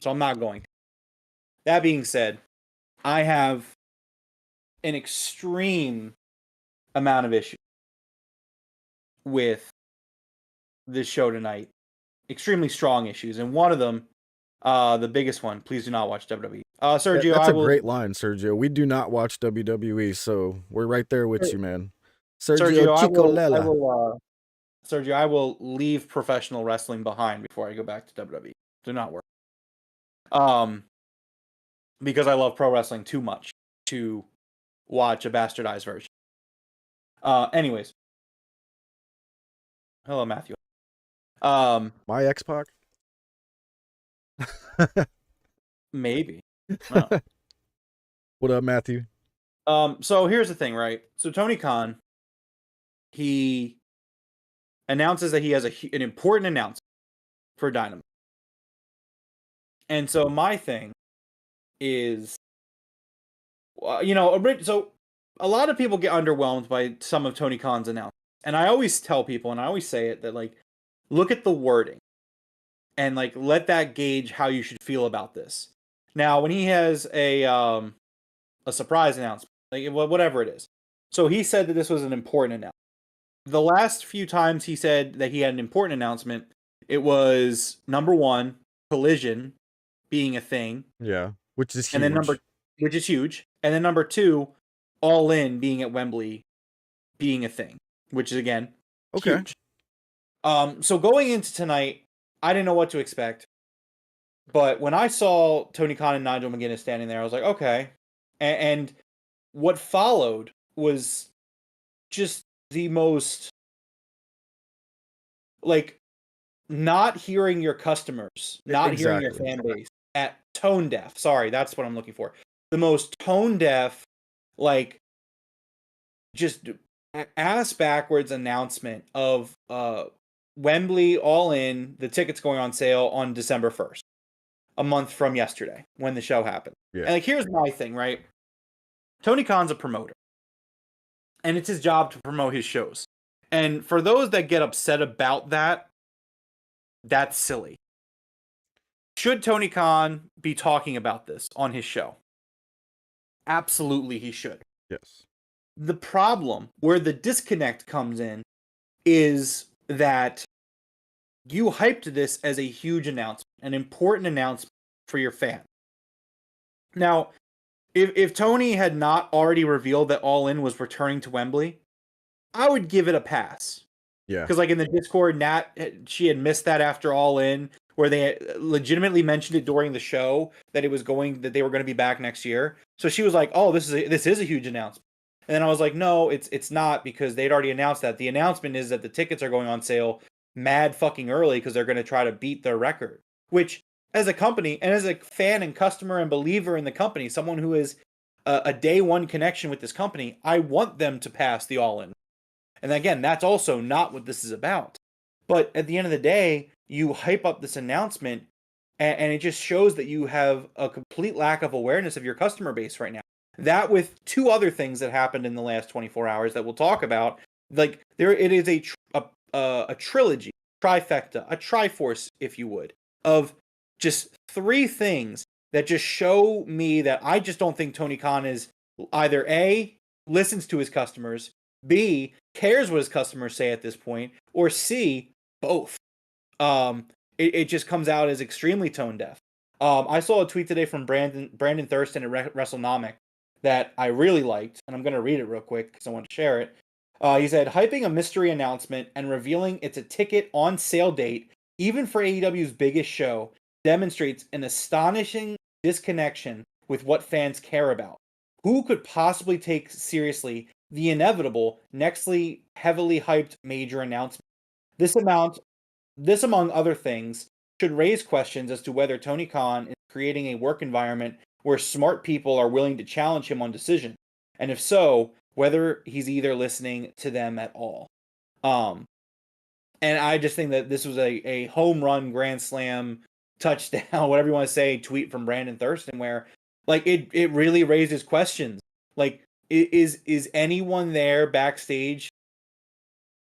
so I'm not going to. That being said, I have an extreme amount of issues with this show tonight. Extremely strong issues, and one of them, the biggest one, please do not watch WWE. Sergio, That's a great line, Sergio. We do not watch WWE, so we're right there with you, man. Sergio Chicolella. Sergio, I will leave professional wrestling behind before I go back to WWE. Do not worry. Because I love pro wrestling too much to watch a bastardized version. Anyways. Hello, Matthew. My X-Pac? Maybe. Oh. What up, Matthew? So here's the thing, right? So Tony Khan, he announces that he has an important announcement for Dynamite. And so my thing is, so a lot of people get underwhelmed by some of Tony Khan's announcements. And I always tell people, and I always say it, that like, look at the wording and like, let that gauge how you should feel about this. Now, when he has a surprise announcement, like whatever it is. So he said that this was an important announcement. The last few times he said that he had an important announcement, it was number one, Collision being a thing. Yeah, which is And huge. then which is huge. And then number 2, All In being at Wembley being a thing, which is again huge. So going into tonight, I didn't know what to expect. But when I saw Tony Khan and Nigel McGuinness standing there, I was like, okay. And what followed was just the most, like, not hearing your customers, not hearing your fan base at tone deaf. Sorry, that's what I'm looking for. The most tone deaf, like, just ass backwards announcement of Wembley All In, the tickets going on sale on December 1st, a month from yesterday when the show happened. Yeah. And like, here's my thing, right? Tony Khan's a promoter, and it's his job to promote his shows. And for those that get upset about that, that's silly. Should Tony Khan be talking about this on his show? Absolutely, he should. Yes. The problem where the disconnect comes in is that you hyped this as a huge announcement, an important announcement for your fan. Now, if Tony had not already revealed that All In was returning to Wembley, I would give it a pass. Yeah. Because like in the Discord, Nat, she had missed that after All In, where they legitimately mentioned it during the show that they were going to be back next year. So she was like, "Oh, this is a huge announcement." And then I was like, "No, it's not, because they'd already announced that. The announcement is that the tickets are going on sale mad fucking early because they're going to try to beat their record." Which, as a company and as a fan and customer and believer in the company, someone who is a day one connection with this company, I want them to pass the All In. And again, that's also not what this is about. But at the end of the day, you hype up this announcement, and it just shows that you have a complete lack of awareness of your customer base right now. That, with 2 other things that happened in the last 24 hours that we'll talk about, like it is a trilogy, trifecta, a triforce, if you would, of just 3 things that just show me that I just don't think Tony Khan is either A, listens to his customers, B, cares what his customers say at this point, or C, both. It just comes out as extremely tone deaf. I saw a tweet today from Brandon Thurston at WrestleNomic that I really liked, and I'm going to read it real quick because I want to share it. He said, hyping a mystery announcement and revealing it's a ticket on sale date, even for AEW's biggest show, demonstrates an astonishing disconnection with what fans care about. Who could possibly take seriously the inevitable, nextly heavily hyped major announcement? This, among other things, should raise questions as to whether Tony Khan is creating a work environment where smart people are willing to challenge him on decision, and if so, whether he's either listening to them at all. And I just think that this was a home run, grand slam, touchdown, whatever you want to say, tweet from Brandon Thurston, where like it really raises questions. Like, is anyone there backstage?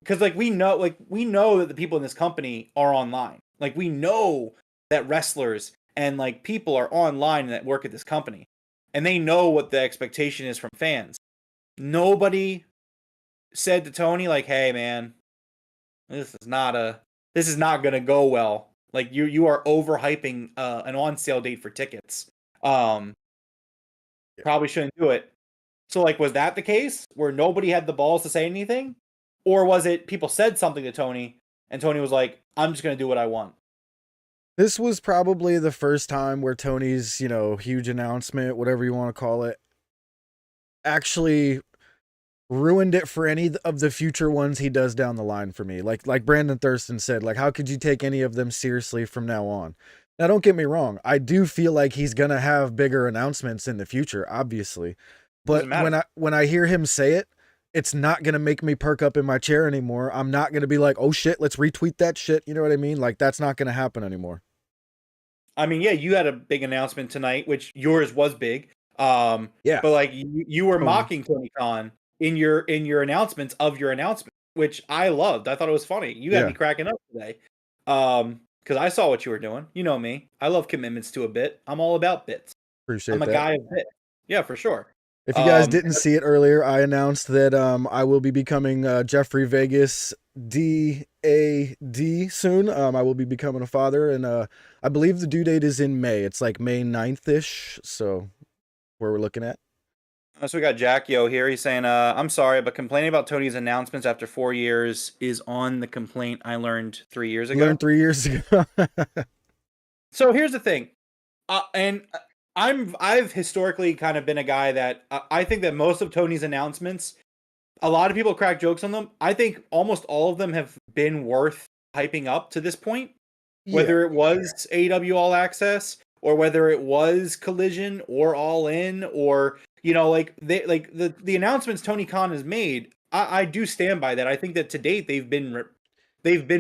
Because like we know that the people in this company are online. Like, we know that wrestlers and like people are online that work at this company, and they know what the expectation is from fans. Nobody said to Tony like, "Hey man, this is not gonna go well. Like, you are overhyping an on sale date for tickets. Probably shouldn't do it." So like, was that the case where nobody had the balls to say anything? Or was it people said something to Tony and Tony was like, "I'm just going to do what I want"? This was probably the first time where Tony's, huge announcement, whatever you want to call it, actually ruined it for any of the future ones he does down the line for me. Like Brandon Thurston said, like, how could you take any of them seriously from now on? Now, don't get me wrong. I do feel like he's going to have bigger announcements in the future, obviously. But when I hear him say it, it's not going to make me perk up in my chair anymore. I'm not going to be like, "Oh shit, let's retweet that shit." You know what I mean? Like, that's not going to happen anymore. I mean, yeah, you had a big announcement tonight, which yours was big. Yeah. But like, you were mocking Tony Khan in your announcements of your announcement, which I loved. I thought it was funny. You had me cracking up today. Because I saw what you were doing. You know me. I love commitments to a bit. I'm all about bits. Appreciate I'm a that. guy of bits. Yeah, for sure. If you guys didn't see it earlier, I announced that I will be becoming Jeffrey Vegas DAD soon. I will be becoming a father, and I believe the due date is in May. It's like May 9th-ish, so where we're looking at. So we got Jack Yo here. He's saying, I'm sorry, but complaining about Tony's announcements after 4 years is on the complaint I learned 3 years ago. Learned 3 years ago. So here's the thing. And I've historically kind of been a guy that I think that most of Tony's announcements, a lot of people crack jokes on them. I think almost all of them have been worth hyping up to this point. Whether it was AEW All Access or whether it was Collision or All In, or like the announcements Tony Khan has made, I do stand by that. I think that to date they've been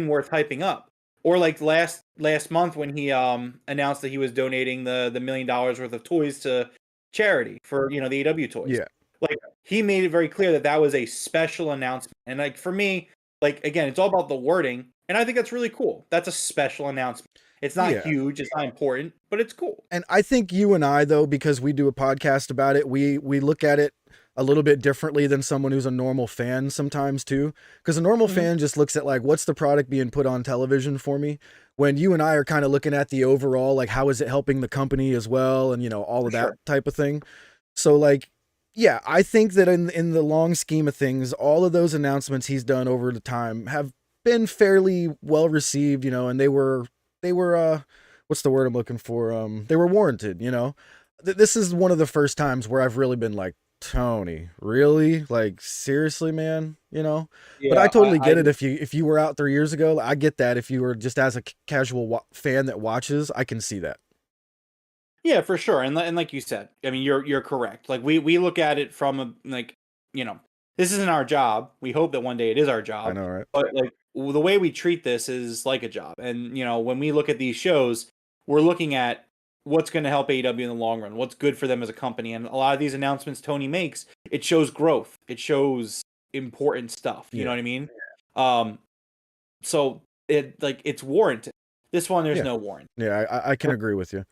worth hyping up. Or like last month when he announced that he was donating the $1 million worth of toys to charity for the AEW toys. Yeah. Like he made it very clear that was a special announcement. And like for me, like again, it's all about the wording, and I think that's really cool. That's a special announcement. It's not huge, it's not important, but it's cool. And I think you and I, though, because we do a podcast about it, we look at it a little bit differently than someone who's a normal fan sometimes too. Because a normal fan just looks at like, what's the product being put on television for me? When you and I are kind of looking at the overall, like how is it helping the company as well, and all of that type of thing. So like, yeah, I think that in the long scheme of things, all of those announcements he's done over the time have been fairly well received, and they were what's the word I'm looking for? They were warranted, This is one of the first times where I've really been like, Tony, really? Like seriously, man, Yeah, but I totally get it. If you were out 3 years ago, I get that. If you were just as a casual fan that watches, I can see that. Yeah, for sure. And like you said, I mean, you're correct. Like we look at it from this isn't our job. We hope that one day it is our job. I know, right? But like the way we treat this is like a job. And when we look at these shows, we're looking at what's going to help AEW in the long run, what's good for them as a company. And a lot of these announcements Tony makes, it shows growth. It shows important stuff. You know what I mean? So it's warranted. This one, there's no warrant. Yeah, I can agree with you.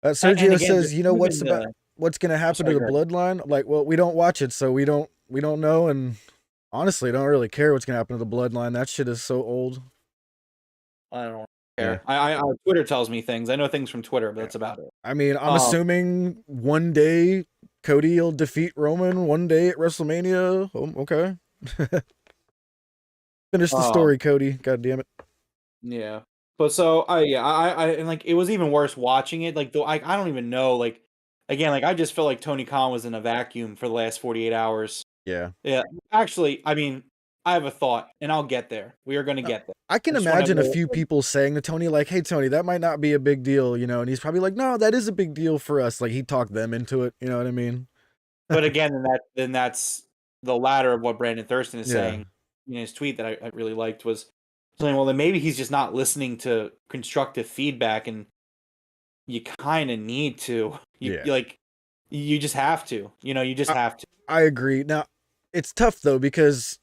Sergio says, what's going to happen to the bloodline? Like, well, we don't watch it, so we don't know. And honestly, don't really care what's going to happen to the bloodline. That shit is so old. I don't care. I Twitter tells me things. I know things from Twitter, but that's about it. I mean, I'm assuming one day Cody will defeat Roman one day at WrestleMania. Oh, okay. Finish the story, Cody. God damn it. Yeah. But so I and like it was even worse watching it. Like I don't even know. Like again, like I just felt like Tony Khan was in a vacuum for the last 48 hours. Yeah. Yeah. Actually, I mean, I have a thought, and I'll get there. We are going to get there. I can imagine a few people saying to Tony, like, "Hey, Tony, that might not be a big deal," and he's probably like, "No, that is a big deal for us." Like he talked them into it. You know what I mean? But again, then that's the latter of what Brandon Thurston is saying in his tweet that I really liked was saying, well, then maybe he's just not listening to constructive feedback, and you kind of need to. You just have to. You just have to. I agree. Now, it's tough though because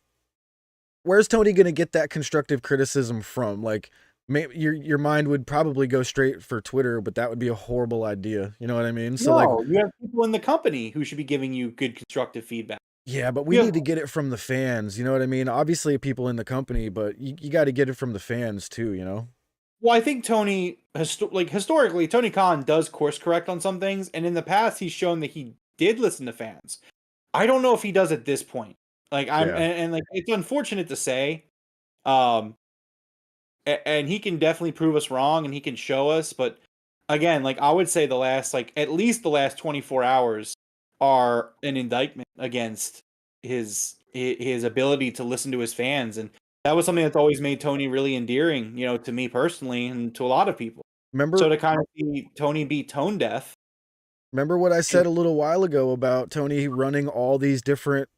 where's Tony going to get that constructive criticism from? Like, maybe your mind would probably go straight for Twitter, but that would be a horrible idea. You know what I mean? So you have people in the company who should be giving you good constructive feedback. Yeah, but we need to get it from the fans. You know what I mean? Obviously, people in the company, but you got to get it from the fans too. Well, I think Tony, historically, Tony Khan does course correct on some things, and in the past, he's shown that he did listen to fans. I don't know if he does at this point. Like and like it's unfortunate to say, and he can definitely prove us wrong, and he can show us. But again, like I would say, at least the last 24 hours are an indictment against his ability to listen to his fans, and that was something that's always made Tony really endearing, to me personally and to a lot of people. Remember, so to kind of see Tony be tone deaf. Remember what I said a little while ago about Tony running all these different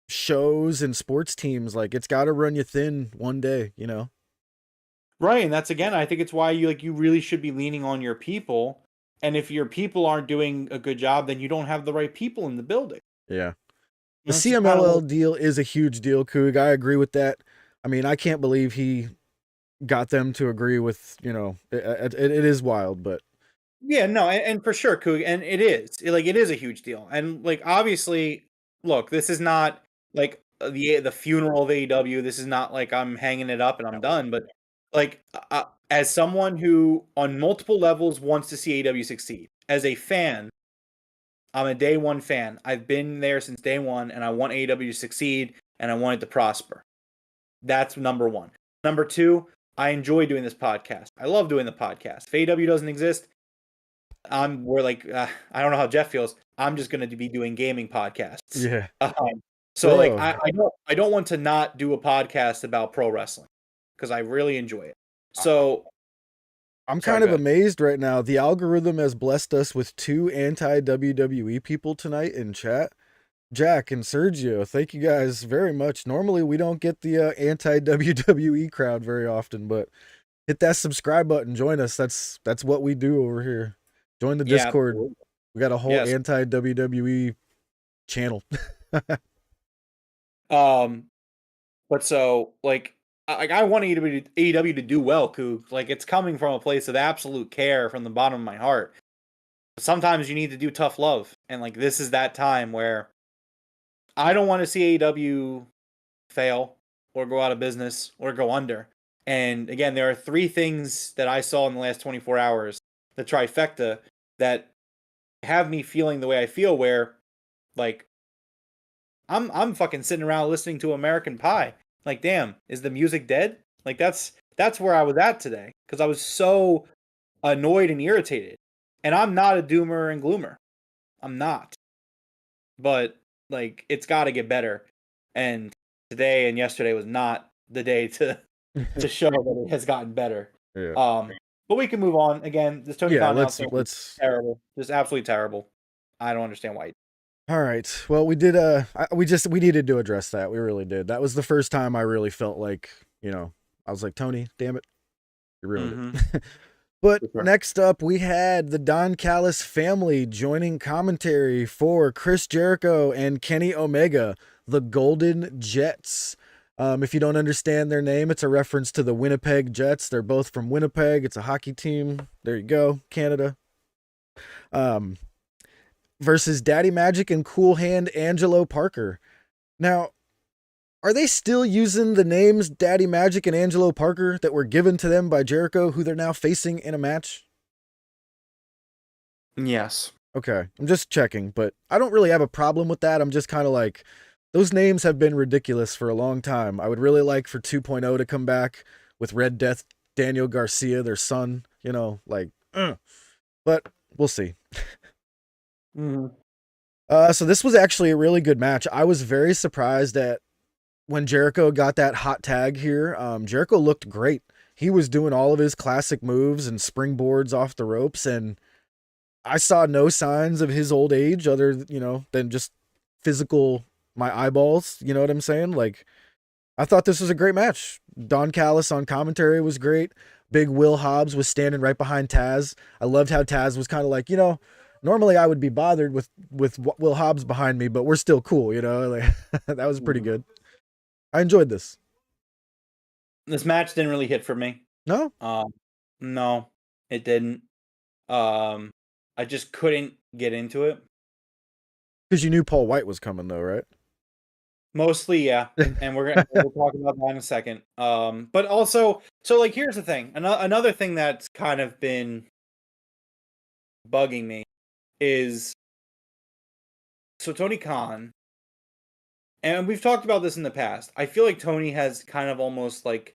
shows and sports teams? Like it's got to run you thin one day, Right, and that's again, I think it's why you really should be leaning on your people. And if your people aren't doing a good job, then you don't have the right people in the building. Yeah. The CMLL deal is a huge deal, Coog. I agree with that. I mean, I can't believe he got them to agree with, it is wild, but Yeah, no, and for sure, Coog, and it is a huge deal, and like obviously, look, this is not like the funeral of AEW. This is not like I'm hanging it up and I'm done. But like as someone who on multiple levels wants to see AEW succeed, as a fan, I'm a day one fan. I've been there since day one, and I want AEW to succeed, and I want it to prosper. That's number one. Number two, I enjoy doing this podcast. I love doing the podcast. If AEW doesn't exist, we're like I don't know how Jeff feels. I'm just going to be doing gaming podcasts. Yeah. So like Bro. I don't want to not do a podcast about pro wrestling because I really enjoy it. So I'm sorry, kind of go ahead. amazed right now. The algorithm has blessed us with 2 anti-WWE people tonight in chat. Jack and Sergio, thank you guys very much. Normally we don't get the anti-WWE crowd very often, but hit that subscribe button, join us. That's what we do over here. Join the Yeah, Discord. absolutely. We got a whole Yes. anti-WWE channel. But so like I want AEW to do well, Coog. Like it's coming from a place of absolute care from the bottom of my heart. Sometimes you need to do tough love, and like this is that time where I don't want to see AEW fail or go out of business or go under. And again, there are 3 things that I saw in the last 24 hours, the trifecta, that have me feeling the way I feel, where like I'm fucking sitting around listening to American Pie. Like, damn, is the music dead? Like that's where I was at today because I was so annoyed and irritated. And I'm not a doomer and gloomer. I'm not. But like it's got to get better. And today and yesterday was not the day to show that it has gotten better. Yeah. But we can move on. Again, this Tony Khan announcement was let's terrible. Just absolutely terrible. I don't understand why. All right. Well, we did we needed to address that. We really did. That was the first time I really felt like, I was like, Tony, damn it. You ruined it. But Sure. Next up, we had the Don Callis family joining commentary for Chris Jericho and Kenny Omega, the Golden Jets. If you don't understand their name, it's a reference to the Winnipeg Jets. They're both from Winnipeg. It's a hockey team. There you go, Canada. Versus Daddy Magic and Cool Hand Angelo Parker. Now, are they still using the names Daddy Magic and Angelo Parker that were given to them by Jericho, who they're now facing in a match? Yes. Okay, I'm just checking, but I don't really have a problem with that. I'm just kind of like, those names have been ridiculous for a long time. I would really like for 2.0 to come back with Red Death, Daniel Garcia, their son, but we'll see. So this was actually a really good match. I was very surprised at when Jericho got that hot tag here. Jericho looked great. He was doing all of his classic moves and springboards off the ropes, and I saw no signs of his old age other, than just physical, my eyeballs. You know what I'm saying? Like, I thought this was a great match. Don Callis on commentary was great. Big Will Hobbs was standing right behind Taz. I loved how Taz was kind of like, normally I would be bothered with Will Hobbs behind me, but we're still cool, Like, that was pretty good. I enjoyed this. This match didn't really hit for me. No? No, it didn't. I just couldn't get into it. Because you knew Paul White was coming, though, right? Mostly, yeah. And we'll talk about that in a second. But also, so like, here's the thing. Another thing that's kind of been bugging me is, so Tony Khan, and we've talked about this in the past. I feel like Tony has kind of almost like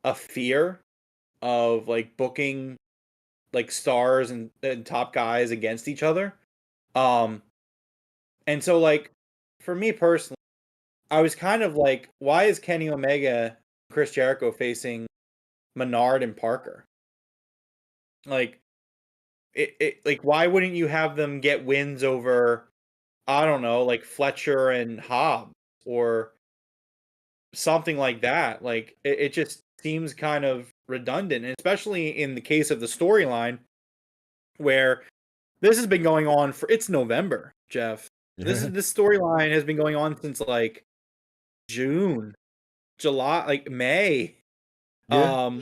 a fear of like booking like stars and top guys against each other. And so like for me personally, I was kind of like, why is Kenny Omega, Chris Jericho facing Menard and Parker? Like like why wouldn't you have them get wins over, I don't know, like Fletcher and Hobbs or something like that? Like it just seems kind of redundant, and especially in the case of the storyline where this has been going on it's November, Jeff. This storyline has been going on since like June, July, like May. Yeah.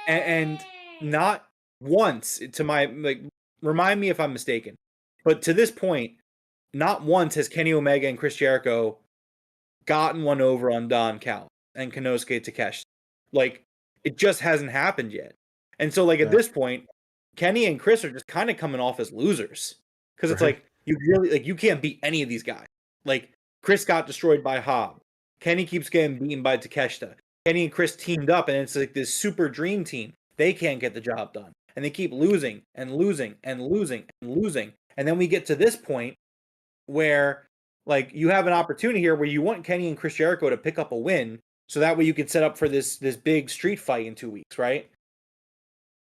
And not once, to my like remind me if I'm mistaken, but to this point, not once has Kenny Omega and Chris Jericho gotten one over on Don Callis and Konosuke Takeshita. Like, it just hasn't happened yet. And so, like, at this point, Kenny and Chris are just kind of coming off as losers. Because it's like, you can't beat any of these guys. Like, Chris got destroyed by Hobb. Kenny keeps getting beaten by Takeshita. Kenny and Chris teamed up, and it's like this super dream team. They can't get the job done. And they keep losing and losing and losing and losing. And then we get to this point where, like, you have an opportunity here where you want Kenny and Chris Jericho to pick up a win, so that way you can set up for this big street fight in 2 weeks, right?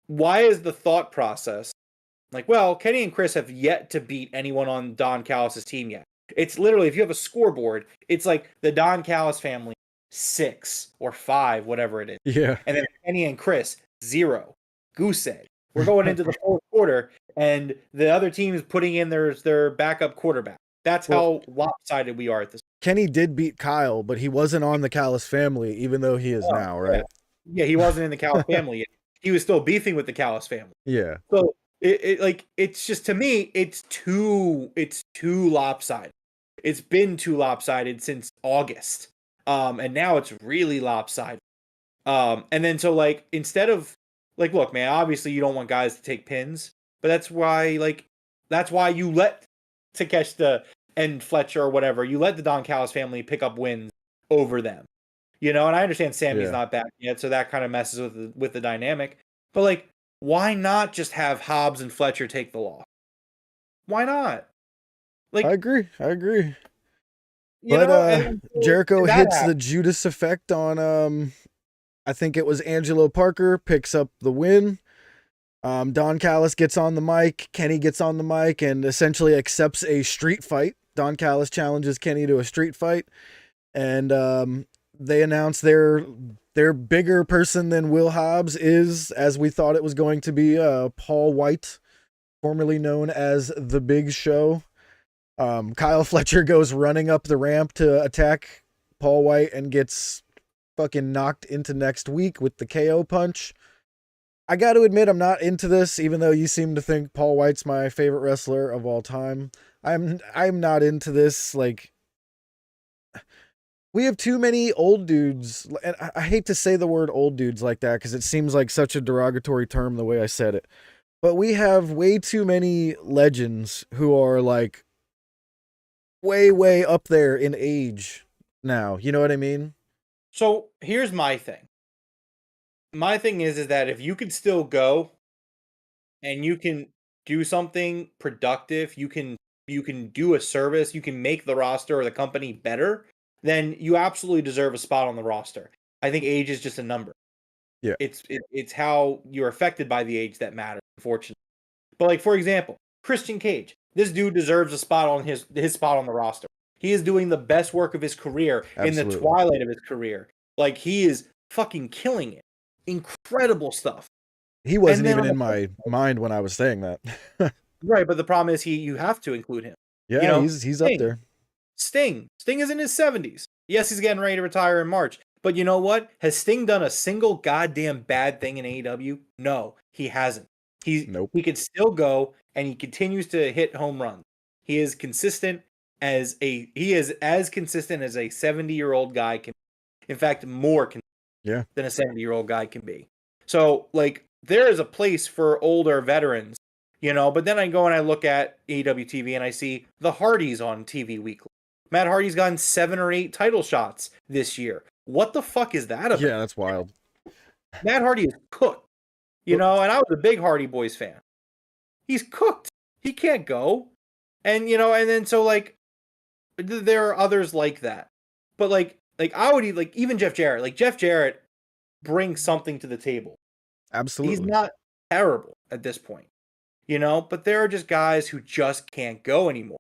Why is the thought process like, well, Kenny and Chris have yet to beat anyone on Don Callis' team yet? It's literally, if you have a scoreboard, it's like the Don Callis family 6 or 5, whatever it is. Yeah. And then Kenny and Chris 0. Goose egg. We're going into the fourth quarter, and the other team is putting in their backup quarterback. That's how lopsided we are at this. Kenny did beat Kyle, but he wasn't on the Callis family, even though he is now, right? Yeah, he wasn't in the Callis family yet. He was still beefing with the Callis family. Yeah. So it's just, to me, it's too lopsided. It's been too lopsided since August. And now it's really lopsided. And then so, like, instead of, like, look, man, obviously you don't want guys to take pins, but that's why you let Takeshita and Fletcher or whatever, you let the Don Callis family pick up wins over them. You know, and I understand Sammy's not back yet, so that kind of messes with the dynamic. But, like, why not just have Hobbs and Fletcher take the loss? Why not? Like, I agree. You But know, Jericho hits the Judas effect on I think it was Angelo Parker, picks up the win. Don Callis gets on the mic, Kenny gets on the mic, and essentially accepts a street fight. Don Callis challenges Kenny to a street fight, and they announce their bigger person than Will Hobbs is, as we thought it was going to be, Paul White, formerly known as The Big Show. Kyle Fletcher goes running up the ramp to attack Paul White and gets fucking knocked into next week with the KO punch. I got to admit, I'm not into this, even though you seem to think Paul White's my favorite wrestler of all time. I'm not into this. Like, we have too many old dudes, and I hate to say the word old dudes like that because it seems like such a derogatory term the way I said it. But we have way too many legends who are, like, way, way up there in age now. You know what I mean? So here's my thing. My thing is that if you can still go and you can do something productive, you can do a service, you can make the roster or the company better, then you absolutely deserve a spot on the roster. I think age is just a number. Yeah. It's how you're affected by the age that matters, unfortunately. But, like, for example, Christian Cage. This dude deserves a spot on his spot on the roster. He is doing the best work of his career in the twilight of his career. Like, he is fucking killing it. Incredible stuff. He wasn't even in my mind when I was saying that. Right, but the problem is you have to include him. Yeah, you know, he's up there. Sting is in his 70s. Yes, he's getting ready to retire in March. But you know what? Has Sting done a single goddamn bad thing in AEW? No, he hasn't. He can still go, and he continues to hit home runs. He is consistent as consistent as a 70-year-old guy can be. In fact, more consistent than a 70-year-old guy can be. So, like, there is a place for older veterans, you know, but then I go and I look at AEW TV and I see the Hardys on TV weekly. Matt Hardy's gotten 7 or 8 title shots this year. What the fuck is that about? Yeah, that's wild. Matt Hardy is cooked, you know, and I was a big Hardy Boys fan. He's cooked. He can't go. And, you know, and then so, like, there are others like that. But, like I would, like, even Jeff Jarrett. Like, Jeff Jarrett brings something to the table. Absolutely. He's not terrible at this point, you know, but there are just guys who just can't go anymore.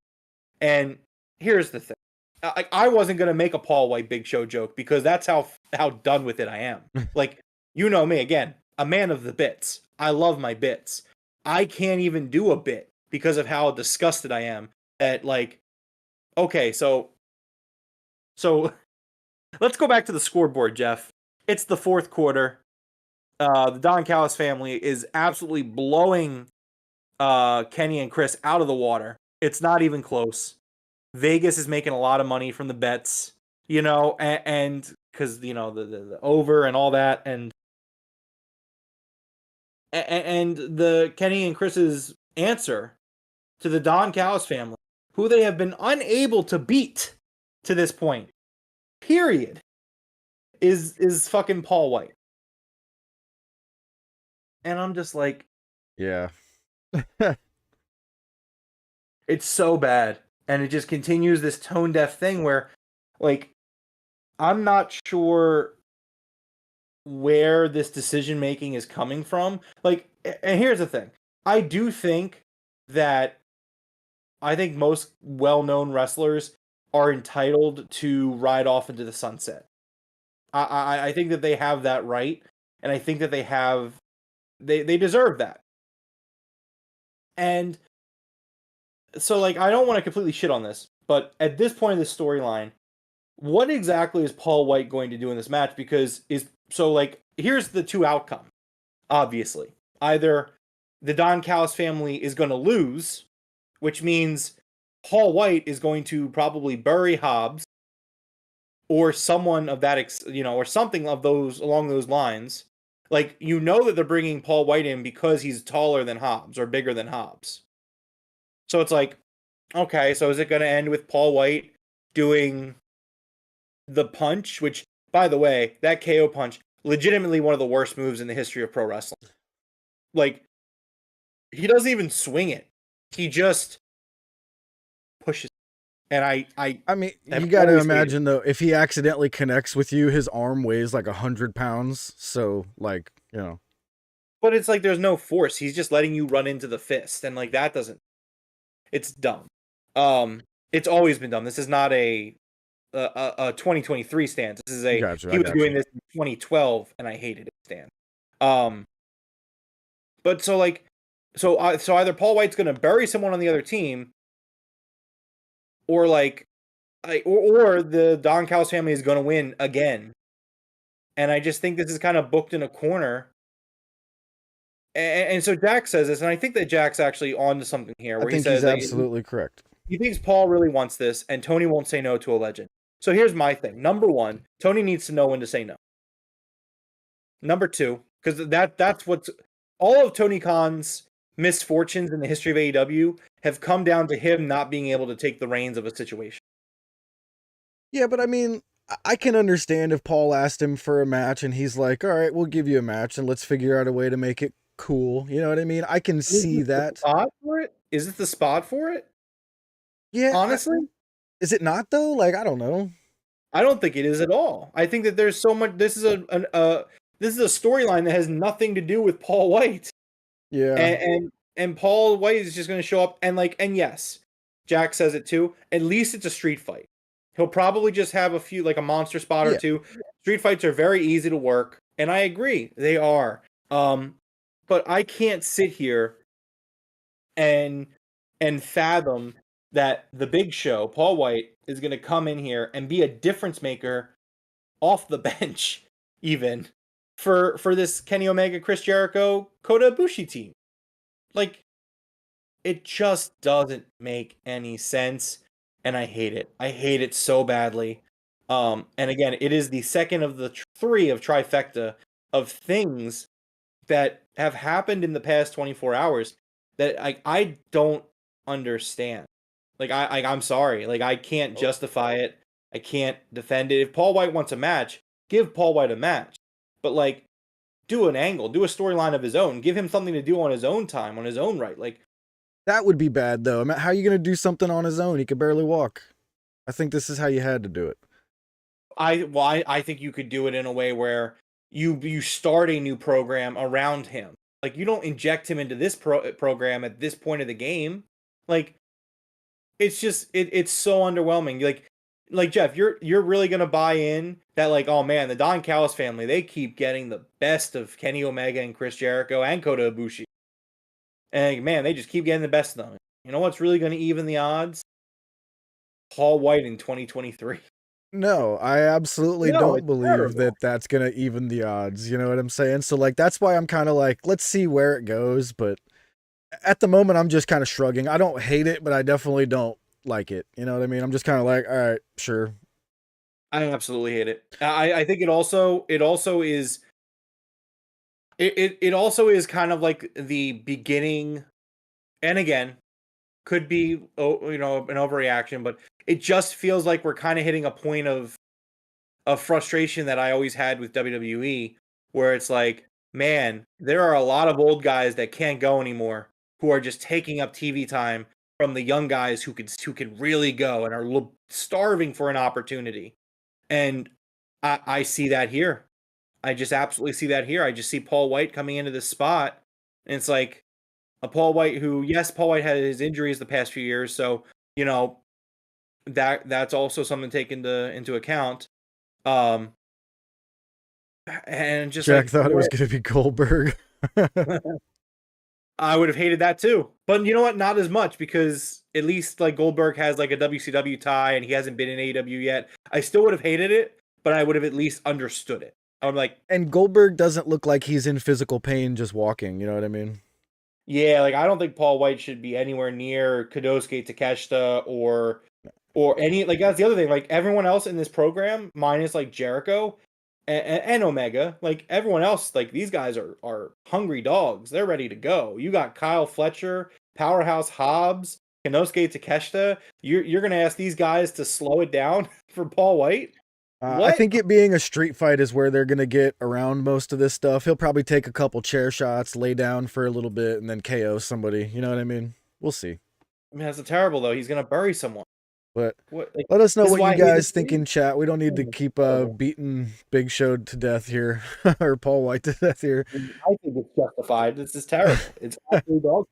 And here's the thing. I wasn't going to make a Paul White Big Show joke because that's how done with it I am. Like, you know me, again, a man of the bits. I love my bits. I can't even do a bit because of how disgusted I am at, like, okay, so let's go back to the scoreboard, Jeff. It's the fourth quarter. The Don Callis family is absolutely blowing Kenny and Chris out of the water. It's not even close. Vegas is making a lot of money from the bets, and because the over and all that, and the Kenny and Chris's answer to the Don Callis family, who they have been unable to beat to this point, period, is fucking Paul White. And I'm just like, yeah. It's so bad. And it just continues this tone deaf thing where, like, I'm not sure where this decision making is coming from. Like, and here's the thing. I think most well-known wrestlers are entitled to ride off into the sunset. I think that they have that right, and I think that they deserve that. And so, like, I don't want to completely shit on this, but at this point of the storyline, what exactly is Paul White going to do in this match? Because here's the two outcomes, obviously. Either the Don Callis family is going to lose, which means Paul White is going to probably bury Hobbs, or someone of that, or something of those along those lines. Like, that they're bringing Paul White in because he's taller than Hobbs or bigger than Hobbs. So it's like, okay, so is it going to end with Paul White doing the punch? Which, by the way, that KO punch, legitimately one of the worst moves in the history of pro wrestling. Like, he doesn't even swing it. He just pushes. And I mean, you got to imagine, though, if he accidentally connects with you, his arm weighs like 100 pounds. So, like, But it's like there's no force. He's just letting you run into the fist. And, like, that doesn't... It's dumb. It's always been dumb. This is not a 2023 stance. This is he was doing this in 2012, and I hated it stance. But so either Paul White's going to bury someone on the other team, or or the Don Callis family is going to win again. And I just think this is kind of booked in a corner. And so Jack says this, and I think that Jack's actually onto something here. Where I think he's absolutely correct. He thinks Paul really wants this, and Tony won't say no to a legend. So here's my thing. Number one, Tony needs to know when to say no. Number two, because that's what's... All of Tony Khan's misfortunes in the history of AEW have come down to him not being able to take the reins of a situation. Yeah, but I mean, I can understand if Paul asked him for a match, and he's like, all right, we'll give you a match, and let's figure out a way to make it cool. You know what I mean? I can see that. Spot for it? Is it the spot for it? Yeah. Honestly? Is it not, though? Like, I don't know. I don't think it is at all. I think that there's so much... This is a storyline that has nothing to do with Paul White. Yeah. And Paul White is just going to show up, and yes, Jack says it too, at least it's a street fight. He'll probably just have a few, like a monster spot or two. Street fights are very easy to work, and I agree, they are. But I can't sit here and fathom that the Big Show, Paul White, is going to come in here and be a difference maker off the bench, even for this Kenny Omega, Chris Jericho, Kota Ibushi team. Like, it just doesn't make any sense, and I hate it. I hate it so badly. And again, it is the second of the three of trifecta of things that have happened in the past 24 hours that I don't understand. Like, I'm sorry. Like, I can't justify it. I can't defend it. If Paul White wants a match, give Paul White a match. But, like, do an angle, do a storyline of his own, give him something to do on his own time, on his own right. Like, that would be bad, though. How are you going to do something on his own? He could barely walk. I think this is how you had to do it. I think you could do it in a way where you start a new program around him. Like, you don't inject him into this program at this point of the game. Like, it's just it's so underwhelming. Like Jeff, you're really gonna buy in that, like, oh man, the Don Callis family, they keep getting the best of Kenny Omega and Chris Jericho and Kota Ibushi. And man, they just keep getting the best of them. You know what's really gonna even the odds? Paul White in 2023. No, I absolutely don't believe that that's going to even the odds. You know what I'm saying? So, like, that's why I'm kind of like, let's see where it goes. But At the moment, I'm just kind of shrugging. I don't hate it, but I definitely don't like it. You know what I mean? I'm just kind of like, all right, sure. I absolutely hate it. I think it also is kind of like the beginning, and again, could be an overreaction, but it just feels like we're kind of hitting a point of frustration that I always had with WWE, where it's like, man, there are a lot of old guys that can't go anymore who are just taking up TV time from the young guys who could really go and are starving for an opportunity. And I see that here. I just absolutely see that here. I just see Paul White coming into this spot, and it's like a Paul White who, yes, Paul White had his injuries the past few years, so you know that's also something to take into account. Um, and just Jack like thought it was going to be Goldberg. I would have hated that too, but you know what? Not as much, because at least like Goldberg has like a WCW tie, and he hasn't been in AEW yet. I still would have hated it, but I would have at least understood it. I'm like, And Goldberg doesn't look like he's in physical pain just walking. You know what I mean? yeah, like I don't think Paul White should be anywhere near Kodosuke Takeshita or any, like that's the other thing. Like everyone else in this program, minus like Jericho and Omega, like everyone else, like these guys are hungry dogs. They're ready to go. You got Kyle Fletcher, Powerhouse Hobbs, Konosuke Takeshita. You're gonna ask these guys to slow it down for Paul White? I What? think it being a street fight is where they're going to get around most of this stuff. He'll probably take a couple chair shots, lay down for a little bit, and then KO somebody. You know what I mean? We'll see. I mean, that's terrible though. He's gonna bury someone. But What? Like, let us know this is what why you I hate guys this think in league. chat. We don't need to keep Terrible. beating Big Show to death here or Paul White to death here. I think it's justified. This is terrible. It's absolutely dog.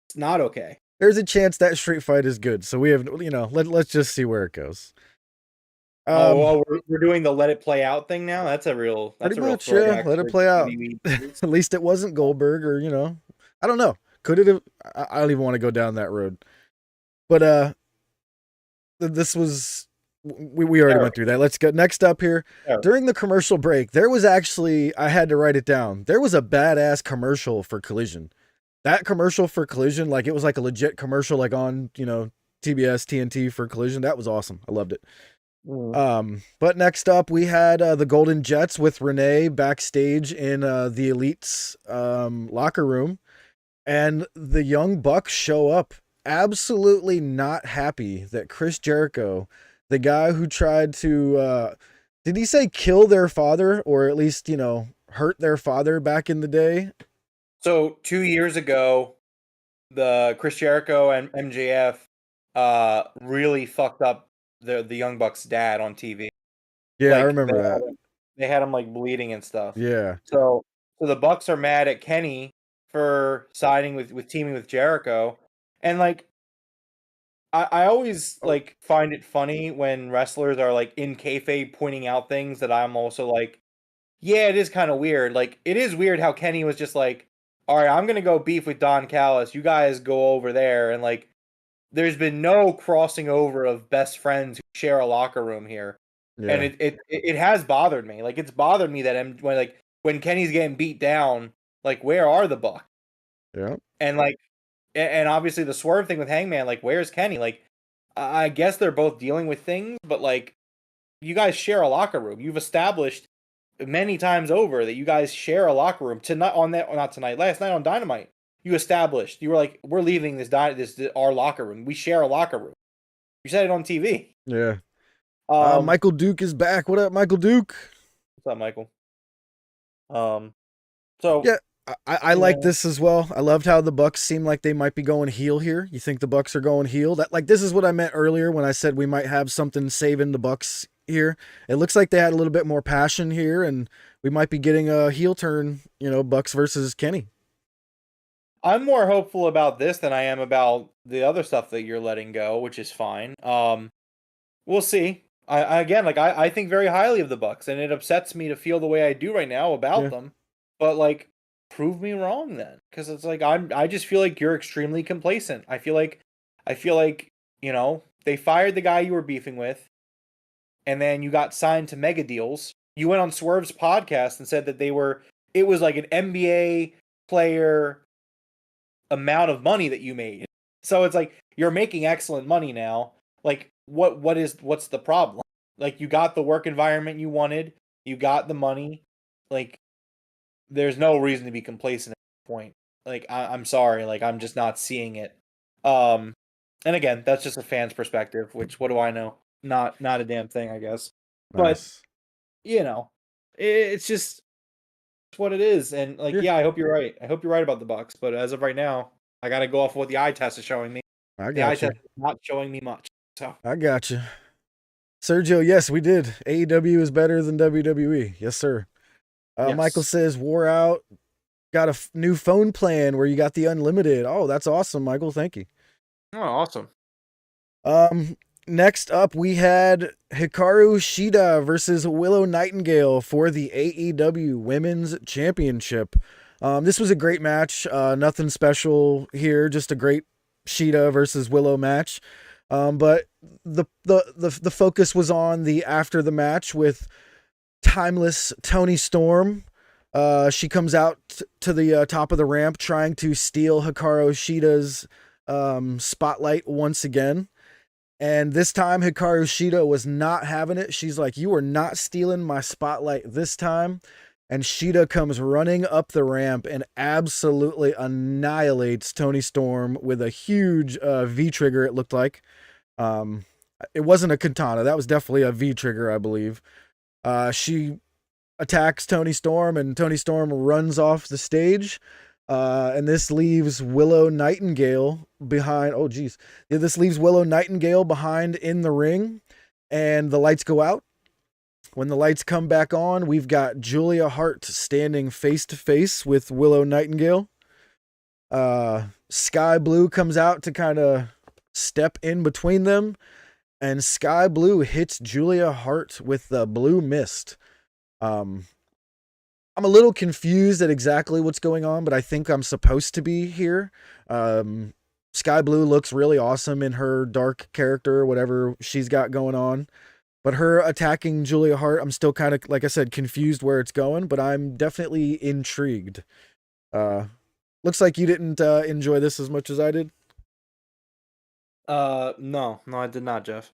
It's not okay. There's a chance that street fight is good. So we have, let's just see where it goes. We're doing the let it play out thing now. That's a real Pretty much, yeah. throwback Let it for play out. WWE. At least it wasn't Goldberg or, I don't know. Could it have? I don't even want to go down that road. But this was we already went through that. Let's go next up here. During the commercial break, there was actually, I had to write it down. There was a badass commercial for Collision. That commercial for Collision, like it was like a legit commercial, like on TBS TNT for Collision. That was awesome. I loved it. But next up we had the Golden Jets with Renee backstage in the Elite's locker room, and the Young Bucks show up absolutely not happy that Chris Jericho, the guy who tried to did he say kill their father, or at least hurt their father back in the day? So 2 years ago, the Chris Jericho and MJF really fucked up the Young Bucks' dad on TV. Yeah, I Like remember that. they had him like bleeding and stuff. Yeah. So the Bucks are mad at Kenny for siding with teaming with Jericho, and like I always like find it funny when wrestlers are like in kayfabe pointing out things that I'm also like, yeah, it is kind of weird. Like it is weird how Kenny was just like, all right, I'm gonna go beef with Don Callis. You guys go over there, and like there's been no crossing over of best friends who share a locker room here. Yeah. And it has bothered me. Like it's bothered me that when Kenny's getting beat down, like where are the Bucks? Yeah. And like and obviously the swerve thing with Hangman, like where's Kenny? Like I guess they're both dealing with things, but like you guys share a locker room. You've established many times over that you guys share a locker room. Last night on Dynamite, you established, you were like, we're leaving this our locker room. We share a locker room. You said it on TV. Yeah. Michael Duke is back. What up, Michael Duke? What's up, Michael? So yeah, I like this as well. I loved how the Bucks seem like they might be going heel here. You think the Bucks are going heel? This is what I meant earlier when I said we might have something saving the Bucks here. It looks like they had a little bit more passion here, and we might be getting a heel turn. Bucks versus Kenny. I'm more hopeful about this than I am about the other stuff that you're letting go, which is fine. We'll see. I think very highly of the Bucks, and it upsets me to feel the way I do right now about them. But like, prove me wrong then, because it's like I just feel like you're extremely complacent. I feel like they fired the guy you were beefing with, and then you got signed to mega deals. You went on Swerve's podcast and said that it was like an NBA player amount of money that you made. So it's like you're making excellent money now. Like what's the problem? Like you got the work environment you wanted, you got the money. Like there's no reason to be complacent at this point. Like I'm sorry, like I'm just not seeing it. And again, that's just a fan's perspective, which what do I know? Not a damn thing, I guess. But Nice. you know, it's just what it is. And like, Yeah. yeah, I hope you're right. I hope you're right about the Bucks. But as of right now, I got to go off what the eye test is showing me. I The eye got you. test is not showing me much. So I got you. Sergio, yes, we did. AEW is better than WWE. Yes, sir. Yes. Michael says, wore out. Got a new phone plan where you got the unlimited. Oh, that's awesome, Michael. Thank you. Oh, awesome. Next up, we had Hikaru Shida versus Willow Nightingale for the AEW Women's Championship. This was a great match. Nothing special here, just a great Shida versus Willow match. But the focus was on the after the match with timeless Toni Storm. She comes out to the top of the ramp trying to steal Hikaru Shida's spotlight once again. And this time, Hikaru Shida was not having it. She's like, you are not stealing my spotlight this time. And Shida comes running up the ramp and absolutely annihilates Toni Storm with a huge V-trigger, it looked like. It wasn't a katana. That was definitely a V-trigger, I believe. She attacks Toni Storm, and Toni Storm runs off the stage. And this leaves Willow Nightingale behind. Oh, geez. This leaves Willow Nightingale behind in the ring, and the lights go out. When the lights come back on, we've got Julia Hart standing face to face with Willow Nightingale. Sky Blue comes out to kind of step in between them, and Sky Blue hits Julia Hart with the blue mist. I'm a little confused at exactly what's going on, but I think I'm supposed to be here. Sky Blue looks really awesome in her dark character, whatever she's got going on. But her attacking Julia Hart, I'm still kind of, like I said, confused where it's going, but I'm definitely intrigued. Looks like you didn't enjoy this as much as I did. No, I did not, Jeff.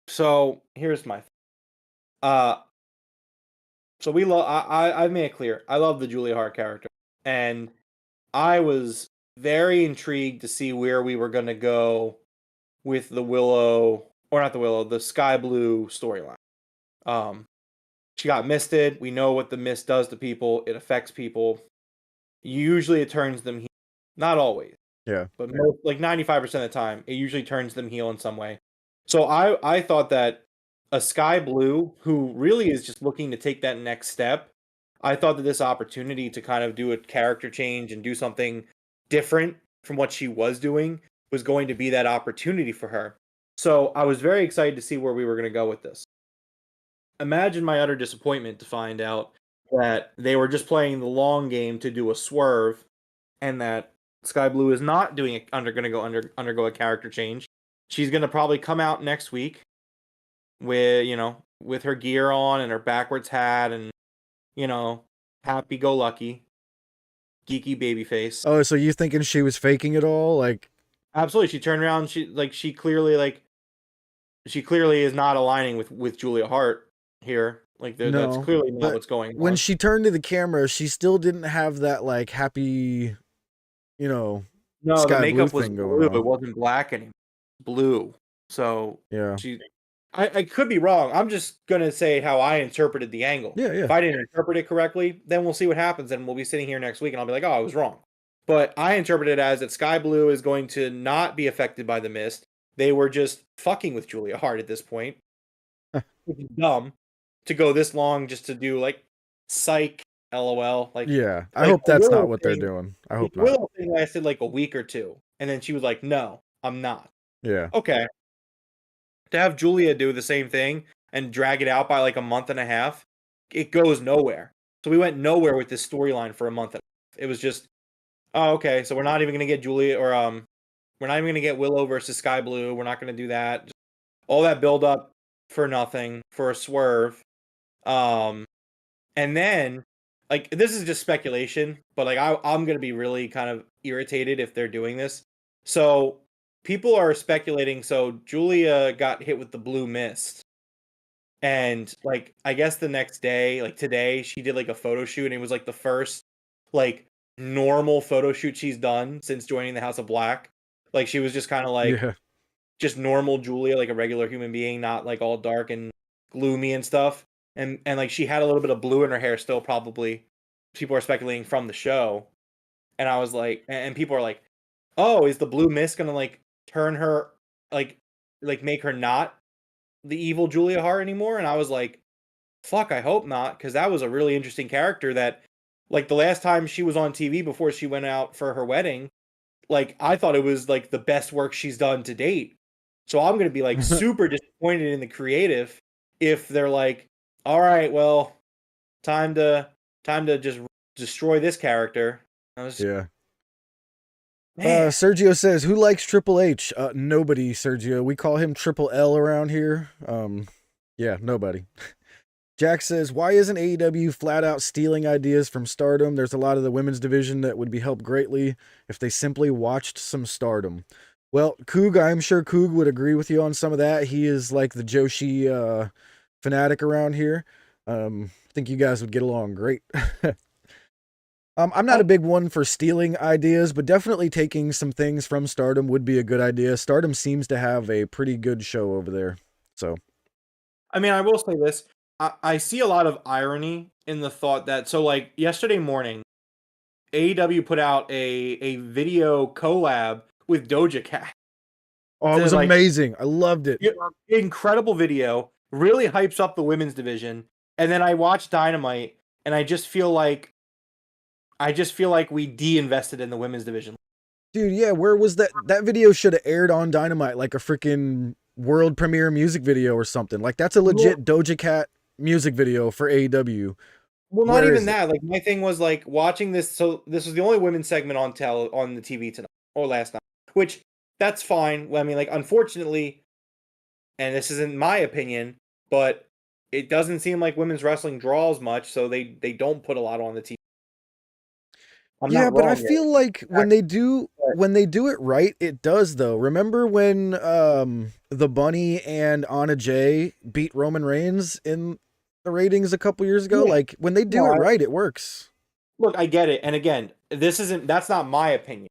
So here's my so we love I've made it clear. I love the Julia Hart character. And I was very intrigued to see where we were gonna go with the the Sky Blue storyline. She got misted. We know what the mist does to people. It affects people. Usually it turns them heel. Not always. Yeah. But most, like 95% of the time, it usually turns them heel in some way. So I thought that a Sky Blue, who really is just looking to take that next step, I thought that this opportunity to kind of do a character change and do something different from what she was doing was going to be that opportunity for her. So I was very excited to see where we were going to go with this. Imagine my utter disappointment to find out that they were just playing the long game to do a swerve, and that Sky Blue is not doing it undergo a character change. She's gonna probably come out next week with her gear on and her backwards hat and happy go lucky, geeky baby face. Oh, so you thinking she was faking it all? Like, absolutely, she turned around. She clearly is not aligning with Julia Hart here. Like that's clearly not what's going on. When she turned to the camera, she still didn't have that like happy, No, Sky the makeup Blue was thing blue. going on. It wasn't black anymore. Blue. So Yeah. I could be wrong. I'm just gonna say how I interpreted the angle. Yeah. If I didn't interpret it correctly, then we'll see what happens, and we'll be sitting here next week, and I'll be like, oh, I was wrong. But I interpreted it as that Sky Blue is going to not be affected by the mist. They were just fucking with Julia Hart at this point. Which is dumb to go this long just to do like psych, LOL. Like, yeah, I hope that's not what they're doing. I hope not. Willow thing lasted like a week or two, and then she was like, no, I'm not. Yeah. Okay. To have Julia do the same thing and drag it out by like a month and a half, it goes nowhere. So we went nowhere with this storyline for a month and a half. It was just, oh, okay, so we're not even gonna get Julia or we're not even gonna get Willow versus Sky Blue. We're not gonna do that. Just all that build up for nothing, for a swerve. And then like this is just speculation, but like I'm gonna be really kind of irritated if they're doing this. So people are speculating. So Julia got hit with the blue mist, and like I guess the next day, like today, she did like a photo shoot, and it was like the first like normal photo shoot she's done since joining the House of Black. Like she was just kind of like Yeah. just normal Julia, like a regular human being, not like all dark and gloomy and stuff. And like she had a little bit of blue in her hair still, probably. People are speculating from the show, and I was like, and people are like, "Oh, is the blue mist gonna like turn her like make her not the evil Julia Hart anymore?" And I was like, "Fuck, I hope not," because that was a really interesting character. That like the last time she was on TV before she went out for her wedding, like I thought it was like the best work she's done to date. So I'm gonna be like super disappointed in the creative if they're like, all right, well, time to just destroy this character. I was Yeah. man, Sergio says, "Who likes Triple H?" Nobody, Sergio. We call him Triple L around here. Yeah, nobody. Jack says, "Why isn't AEW flat out stealing ideas from Stardom? There's a lot of the women's division that would be helped greatly if they simply watched some Stardom." Well, Coog, I'm sure Coog would agree with you on some of that. He is like the Joshi fanatic around here. I think you guys would get along great. I'm not a big one for stealing ideas, but definitely taking some things from Stardom would be a good idea. Stardom seems to have a pretty good show over there. So, I mean, I will say this. I see a lot of irony in the thought that so like yesterday morning, AEW put out a video collab with Doja Cat. oh, it To was like amazing. I loved it. incredible video, really hypes up the women's division. And then I watch Dynamite, and I just feel like we de-invested in the women's division. Dude, yeah, where was that? That video should have aired on Dynamite like a freaking world premiere music video or something. Like, that's a legit Doja Cat music video for AEW. Well, not Where even is it? that. Like my thing was like watching this. So this was the only women's segment on the TV tonight or last night, which that's fine. I mean, like unfortunately, and this isn't my opinion, but it doesn't seem like women's wrestling draws much, so they don't put a lot on the TV. I'm Yeah, not but I wrong feel like there. when they do it right, it does though. Remember when the Bunny and Anna Jay beat Roman Reigns in the ratings a couple years ago? Yeah. Like, when they do No, it right, it works. look, I get it. And again, that's not my opinion.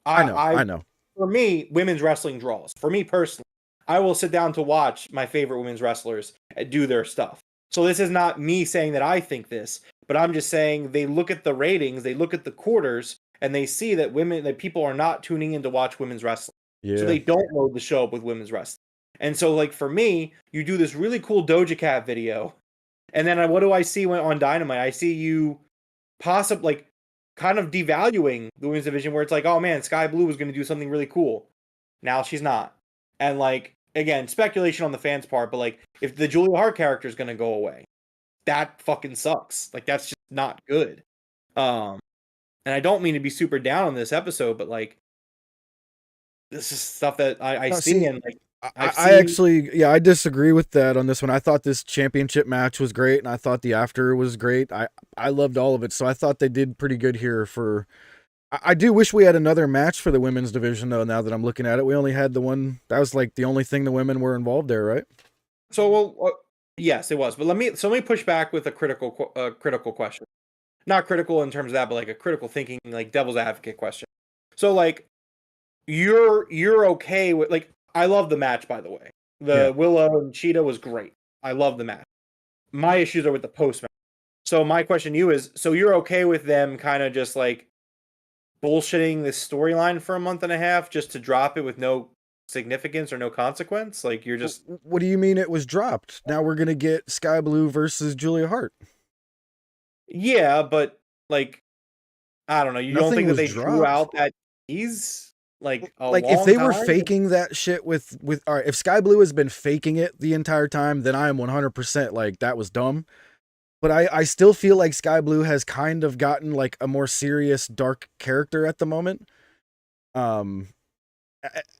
I know. For me, women's wrestling draws. For me personally, I will sit down to watch my favorite women's wrestlers do their stuff. So this is not me saying that I think this, but I'm just saying they look at the ratings, they look at the quarters, and they see that people are not tuning in to watch women's wrestling. So Yeah. they don't load the show up with women's wrestling. And so like for me, you do this really cool Doja Cat video, and then what do I see on Dynamite? I see you possibly like kind of devaluing the women's division where it's like, oh man, Sky Blue was going to do something really cool. Now she's not. And like, again, speculation on the fans' part, but like, if the Julia Hart character is going to go away, that fucking sucks. Like, that's just not good. And I don't mean to be super down on this episode, but like, this is stuff that I No, see, see, and like, I actually, yeah, I disagree with that on this one. I thought this championship match was great, and I thought the after was great. I loved all of it, so I thought they did pretty good here for. I do wish we had another match for the women's division, though, now that I'm looking at it. We only had the one. That was like the only thing the women were involved there, right? So, well, yes, it was. But let me push back with a critical question. Not critical in terms of that, but like a critical thinking, like devil's advocate question. So, like, you're okay with like I love the match, by the way. The Willow and Cheetah was great. I love the match. My issues are with the post match. So my question to you is: so you're okay with them kind of just like bullshitting this storyline for a month and a half just to drop it with no significance or no consequence? Like you're just What do you mean it was dropped? Now we're gonna get Sky Blue versus Julia Hart. yeah, but like I don't know. You don't Nothing think that was they drew dropped. out that he's like a Like, if long they were time? faking that shit with all right, if Sky Blue has been faking it the entire time, then I am 100% like that was dumb. But I still feel like Sky Blue has kind of gotten like a more serious dark character at the moment. Um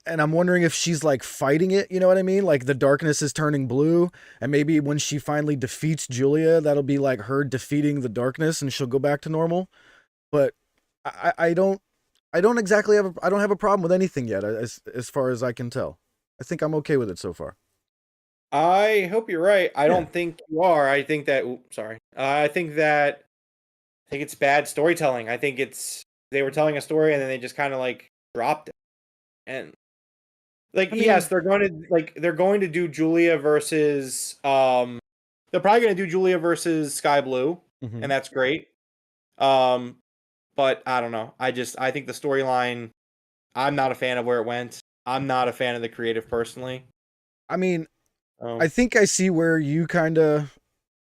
And I'm wondering if she's like fighting it, you know what I mean? Like the darkness is turning blue, and maybe when she finally defeats Julia, that'll be like her defeating the darkness and she'll go back to normal. But I don't exactly I don't have a problem with anything yet, as far as I can tell. I think I'm okay with it so far. I hope you're right. I Yeah. don't think you are. I think that. Sorry. I think it's bad storytelling. I think it's they were telling a story and then they just kind of like dropped it. And like I mean, yes, they're going to do Julia versus they're probably going to do Julia versus Sky Blue, mhm. and that's great. Um, but I don't know. I think the storyline. I'm not a fan of where it went. I'm not a fan of the creative personally. I mean, Oh. I think I see where you kind of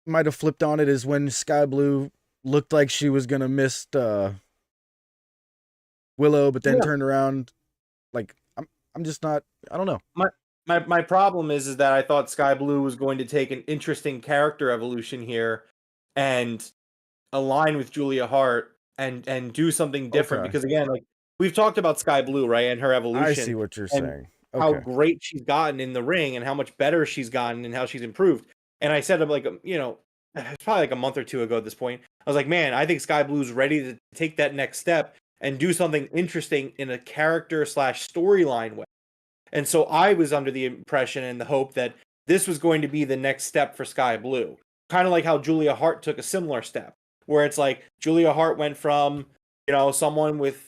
might have flipped on it is when Sky Blue looked like she was gonna miss Willow, but then Yeah. turned around. Like I'm just not. I don't know. My problem is that I thought Sky Blue was going to take an interesting character evolution here and align with Julia Hart and do something different Okay, because again, like we've talked about Sky Blue, right, and her I see evolution what you're and saying. how Okay, great she's gotten in the ring and how much better she's gotten and how she's improved. And I said, I'm like, it's probably like a month or two ago at this point. I was like, man, I think Sky Blue's ready to take that next step and do something interesting in a character slash storyline way. And so I was under the impression and the hope that this was going to be the next step for Sky Blue. Kind of like how Julia Hart took a similar step, where it's like Julia Hart went from, someone with,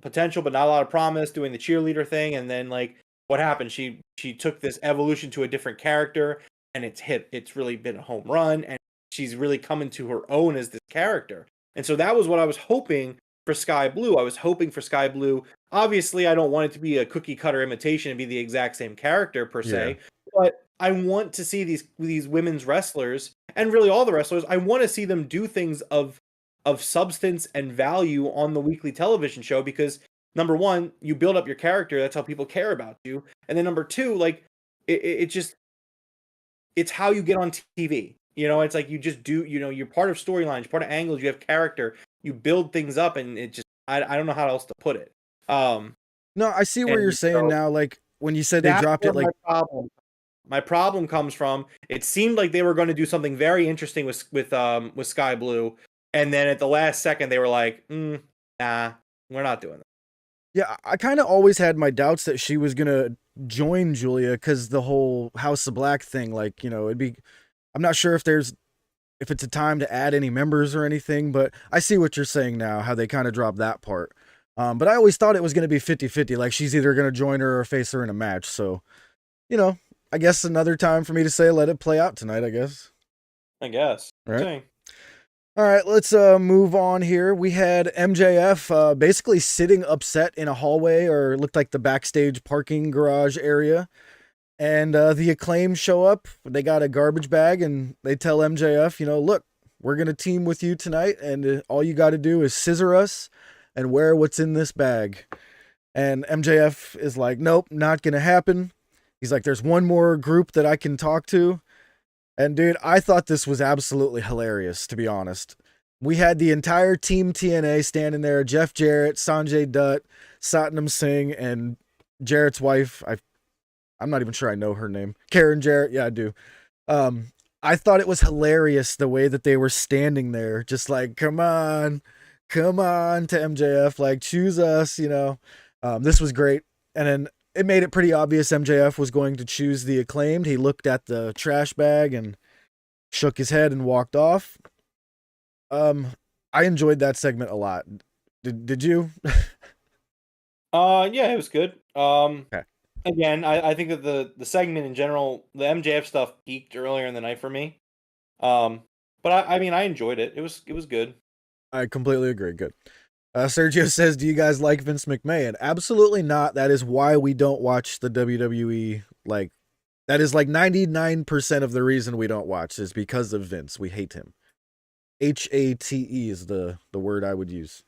potential but not a lot of promise doing the cheerleader thing. And then like what happened? She took this evolution to a different character and it's really been a home run. And she's really come into her own as this character. And so that was what I was hoping for Sky Blue. I was hoping for Sky Blue. Obviously, I don't want it to be a cookie cutter imitation and be the exact same character per yeah, se, but I want to see these women's wrestlers and really all the wrestlers. I want to see them do things of substance and value on the weekly television show because number one, you build up your character. That's how people care about you. And then number two, like it just it's how you get on TV. It's like you just do. You're part of storylines, part of angles. You have character. You build things up, and it just I don't know how else to put it. no, I see where you're And saying so now. Like when you said they that's dropped where it, like my problem comes from. It seemed like they were going to do something very interesting with Sky Blue, and then at the last second they were like, nah, we're not doing that. yeah, I kind of always had my doubts that she was gonna join Julia because the whole House of Black thing. Like it'd be. I'm not sure if it's a time to add any members or anything, but I see what you're saying now, how they kind of dropped that part. But I always thought it was going to be 50-50, like she's either going to join her or face her in a match. So, I guess another time for me to say let it play out tonight, I guess. I guess. All right. Okay. All right, let's move on here. We had MJF basically sitting upset in a hallway or it looked like the backstage parking garage area. And the Acclaimed show up. They got a garbage bag and they tell MJF, look, we're going to team with you tonight. And all you got to do is scissor us and wear what's in this bag. And MJF is like, nope, not going to happen. He's like, there's one more group that I can talk to. And dude, I thought this was absolutely hilarious, to be honest. We had the entire team TNA standing there, Jeff Jarrett, Sanjay Dutt, Satnam Singh, and Jarrett's wife. I'm not even sure I know her name. Karen Jarrett. Yeah, I do. I thought it was hilarious the way that they were standing there, just like, come on to MJF, like choose us, this was great. And then it made it pretty obvious MJF was going to choose the Acclaimed. He looked at the trash bag and shook his head and walked off. I enjoyed that segment a lot. Did you? Yeah, it was good. Okay. Again, I think that the segment in general, the MJF stuff peaked earlier in the night for me. But I mean, I enjoyed it. It was good. I completely agree. Good. Sergio says, do you guys like Vince McMahon? Absolutely not. That is why we don't watch the WWE. Like, that is like 99% of the reason we don't watch is because of Vince. We hate him. HATE is the word I would use.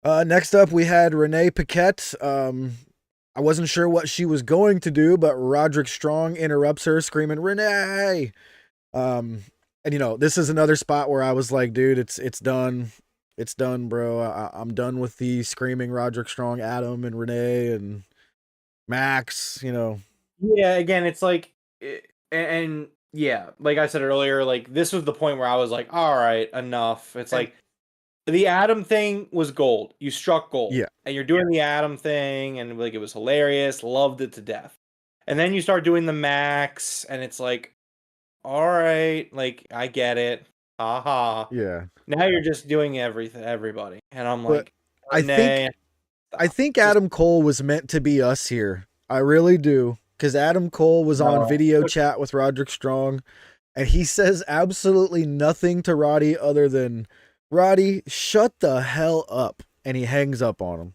Next up, we had Renee Paquette. I wasn't sure what she was going to do, but Roderick Strong interrupts her, screaming, Renee! And this is another spot where I was like, dude, it's done. It's done, bro. I'm done with the screaming Roderick Strong, Adam, and Renee and Max. Yeah, again, it's like, and yeah, like I said earlier, like this was the point where I was like, all right, enough. It's like the Adam thing was gold. You struck gold, Yeah. and you're doing the Adam thing, and like it was hilarious. Loved it to death. And then you start doing the Max, and it's like, all right, like I get it. Haha. Yeah. Now you're just doing everybody, and I'm But like, I think Renee, I think Adam Cole was meant to be us here. I really do. Because Adam Cole was on No. video chat with Roderick Strong, and he says absolutely nothing to Roddy other than, Roddy, shut the hell up. And he hangs up on him.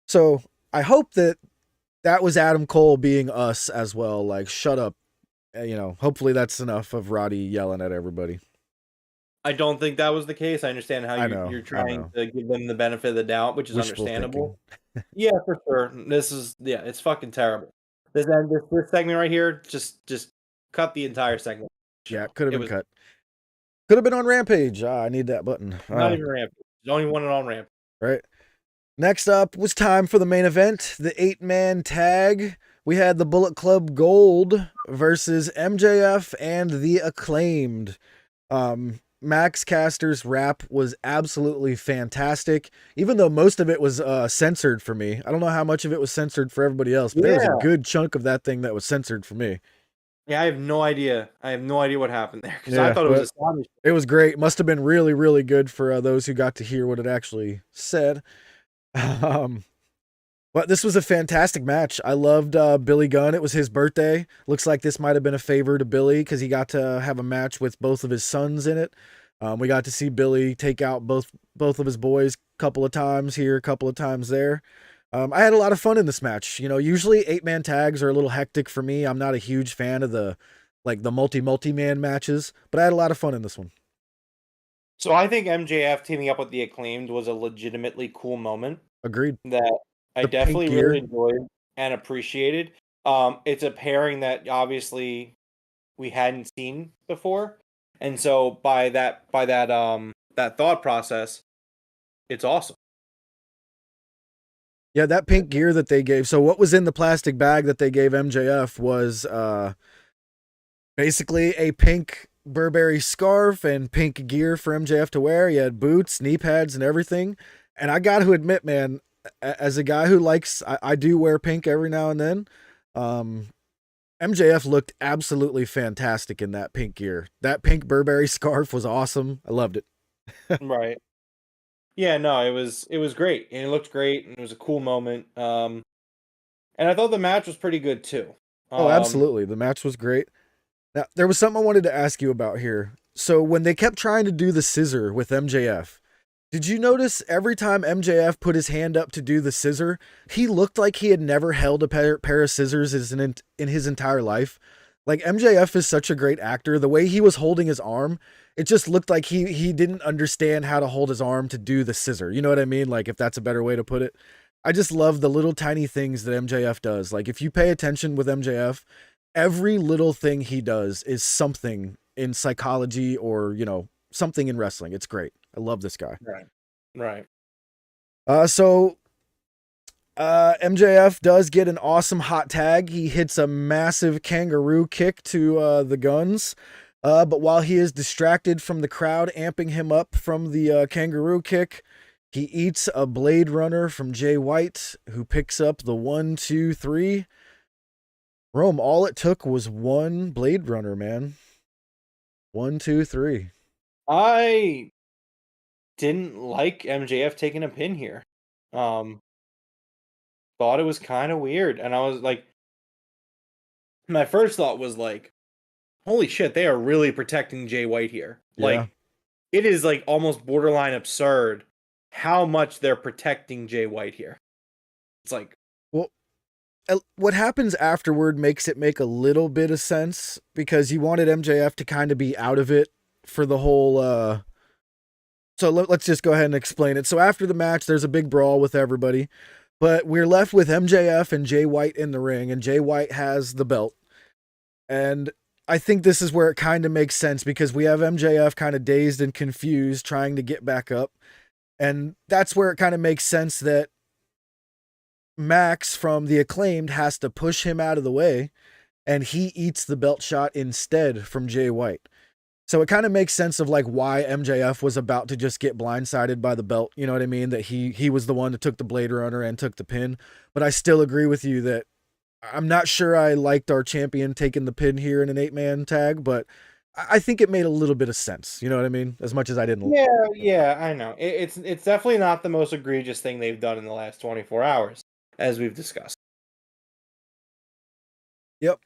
So I hope that was Adam Cole being us as well. Like, shut up. Hopefully that's enough of Roddy yelling at everybody. I don't think that was the case. I understand how you're trying to give them the benefit of the doubt, which is Wishful understandable. Yeah, for sure. It's fucking terrible. This segment right here, just cut the entire segment. Yeah, could have been cut. Could have been on Rampage. I need that button. Not even Rampage. There's only one on Rampage. Right. Next up was time for the main event, the 8-man tag. We had the Bullet Club Gold versus MJF and the Acclaimed. Max Caster's rap was absolutely fantastic, even though most of it was censored for me. I don't know how much of it was censored for everybody else, but there was a good chunk of that thing that was censored for me. Yeah, I have no idea. I have no idea what happened there because I thought it was astonishing. It was great. Must have been really, really good for those who got to hear what it actually said. But this was a fantastic match. I loved Billy Gunn. It was his birthday. Looks like this might have been a favor to Billy because he got to have a match with both of his sons in it. We got to see Billy take out both of his boys a couple of times here, a couple of times there. I had a lot of fun in this match. Usually 8-man tags are a little hectic for me. I'm not a huge fan of the multi-man matches, but I had a lot of fun in this one. So I think MJF teaming up with the Acclaimed was a legitimately cool moment. Agreed. That I definitely really enjoyed and appreciated. It's a pairing that obviously we hadn't seen before. And so by that thought process, it's awesome. Yeah, that pink gear that they gave. So what was in the plastic bag that they gave MJF was basically a pink Burberry scarf and pink gear for MJF to wear. He had boots, knee pads, and everything. And I got to admit, man, as a guy who likes, I do wear pink every now and then. MJF looked absolutely fantastic in that pink gear. That pink Burberry scarf was awesome. I loved it. Right. Yeah, no, it was great. And it looked great. And it was a cool moment. And I thought the match was pretty good too. Oh, absolutely. The match was great. Now, there was something I wanted to ask you about here. So when they kept trying to do the scissor with MJF, did you notice every time MJF put his hand up to do the scissor, he looked like he had never held a pair of scissors in his entire life? Like, MJF is such a great actor. The way he was holding his arm, it just looked like he didn't understand how to hold his arm to do the scissor. You know what I mean? Like, if that's a better way to put it. I just love the little tiny things that MJF does. Like, if you pay attention with MJF, every little thing he does is something in psychology or, something in wrestling. It's great. I love this guy. Right. So MJF does get an awesome hot tag. He hits a massive kangaroo kick to the Guns. But while he is distracted from the crowd amping him up from the kangaroo kick, he eats a Blade Runner from Jay White, who picks up the 1, 2, 3. Rome, all it took was one Blade Runner, man. 1, 2, 3. I didn't like MJF taking a pin here. Thought it was kind of weird. And I was like, my first thought was like, holy shit, they are really protecting Jay White here. Yeah. Like, it is like almost borderline absurd how much they're protecting Jay White here. It's like, well, what happens afterward makes it make a little bit of sense because you wanted MJF to kind of be out of it for the whole, so let's just go ahead and explain it. So after the match, there's a big brawl with everybody, but we're left with MJF and Jay White in the ring, and Jay White has the belt. And I think this is where it kind of makes sense because we have MJF kind of dazed and confused trying to get back up. And that's where it kind of makes sense that Max from the Acclaimed has to push him out of the way, and he eats the belt shot instead from Jay White. So it kind of makes sense of like why MJF was about to just get blindsided by the belt. You know what I mean? That he was the one that took the Blade Runner and took the pin. But I still agree with you that I'm not sure I liked our champion taking the pin here in an 8-man tag, but I think it made a little bit of sense. You know what I mean? As much as I didn't. Yeah, I know. It's definitely not the most egregious thing they've done in the last 24 hours, as we've discussed. Yep.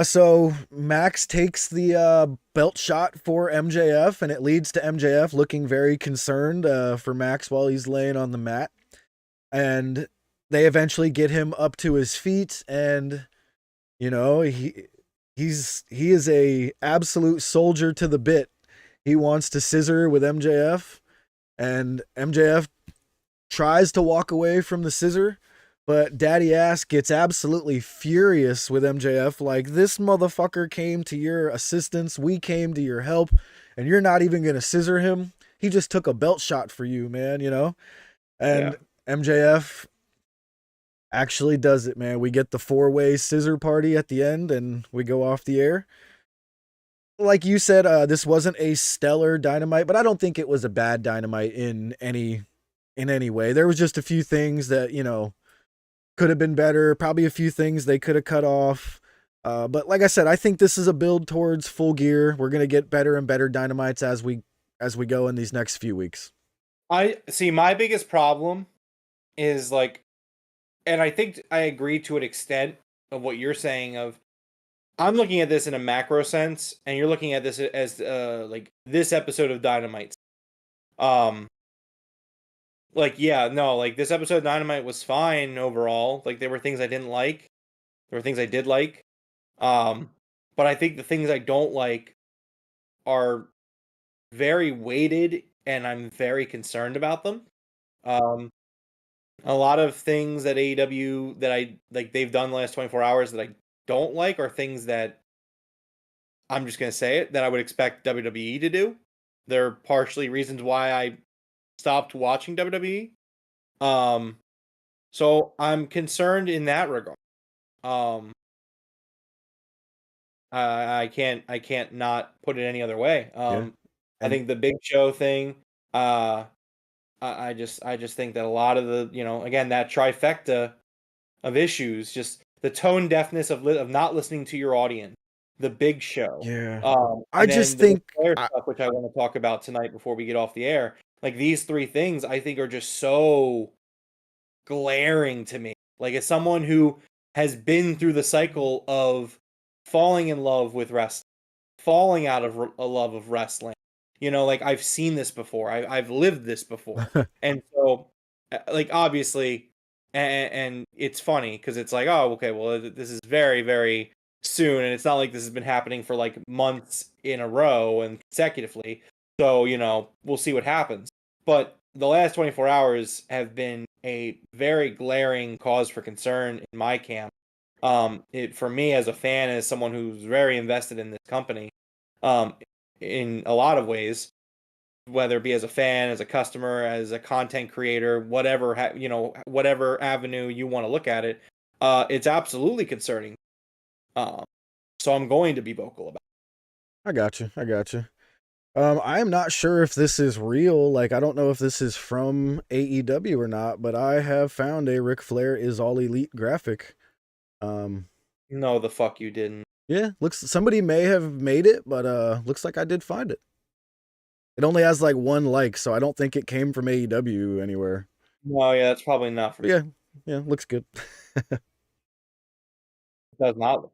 So Max takes the belt shot for MJF, and it leads to MJF looking very concerned for Max while he's laying on the mat. And they eventually get him up to his feet, and you know, he is a absolute soldier to the bit. He wants to scissor with MJF, and MJF tries to walk away from the scissor, but Daddy Ass gets absolutely furious with MJF. Like, this motherfucker came to your assistance, we came to your help, and you're not even gonna scissor him. He just took a belt shot for you, man, you know? And MJF actually does it, man. We get the 4-way scissor party at the end, and we go off the air. Like you said, this wasn't a stellar Dynamite, but I don't think it was a bad Dynamite in any way. There was just a few things that, you know, could have been better. Probably a few things they could have cut off. But like I said, I think this is a build towards Full Gear. We're gonna get better and better Dynamites as we go in these next few weeks. I see. My biggest problem is like, and I think I agree to an extent of what you're saying. Of I'm looking at this in a macro sense, and you're looking at this as like this episode of Dynamite. Like, yeah, no, like this episode of Dynamite was fine overall. Like there were things I didn't like. There were things I did like. But I think the things I don't like are very weighted, and I'm very concerned about them. A lot of things that AEW that I like they've done the last 24 hours that I don't like are things that I'm just gonna say it that I would expect WWE to do. They're partially reasons why I stopped watching WWE. So I'm concerned in that regard. Um, I can't not put it any other way. Yeah. I think the Big Show thing. I just think that a lot of the again that trifecta of issues, just the tone deafness of not listening to your audience, the Big Show. Yeah. I And just then the think Flair stuff, which I want to talk about tonight before we get off the air. Like these three things, I think are just so glaring to me. Like as someone who has been through the cycle of falling in love with wrestling, falling out of a love of wrestling. Like I've seen this before. I've lived this before. And so, like obviously, and it's funny because it's like, oh, okay, well, this is very, very soon, and it's not like this has been happening for like months in a row and consecutively. So we'll see what happens. But the last 24 hours have been a very glaring cause for concern in my camp. For me as a fan, as someone who's very invested in this company, in a lot of ways, whether it be as a fan, as a customer, as a content creator, whatever, whatever avenue you want to look at it, it's absolutely concerning. So I'm going to be vocal about it. I got you. I am not sure if this is real. Like, I don't know if this is from AEW or not, but I have found a Ric Flair is All Elite graphic. No, the fuck you didn't. Yeah, somebody may have made it, but looks like I did find it. It only has like 1 like, so I don't think it came from AEW anywhere. No, yeah, that's probably not for Yeah, looks good. It does not.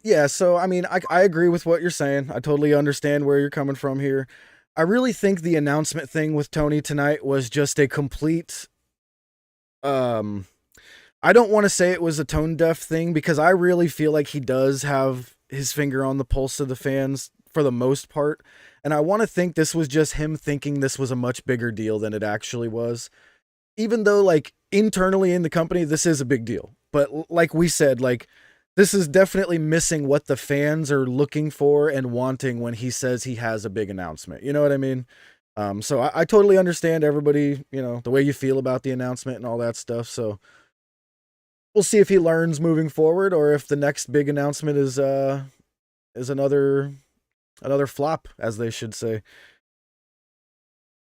Yeah, so I mean, I agree with what you're saying. I totally understand where you're coming from here. I really think the announcement thing with Tony tonight was just a complete I don't want to say it was a tone deaf thing because I really feel like he does have his finger on the pulse of the fans for the most part. And I want to think this was just him thinking this was a much bigger deal than it actually was. Even though like internally in the company, this is a big deal. But like we said, like this is definitely missing what the fans are looking for and wanting when he says he has a big announcement. You know what I mean? So I totally understand everybody, the way you feel about the announcement and all that stuff. So we'll see if he learns moving forward, or if the next big announcement is another flop, as they should say.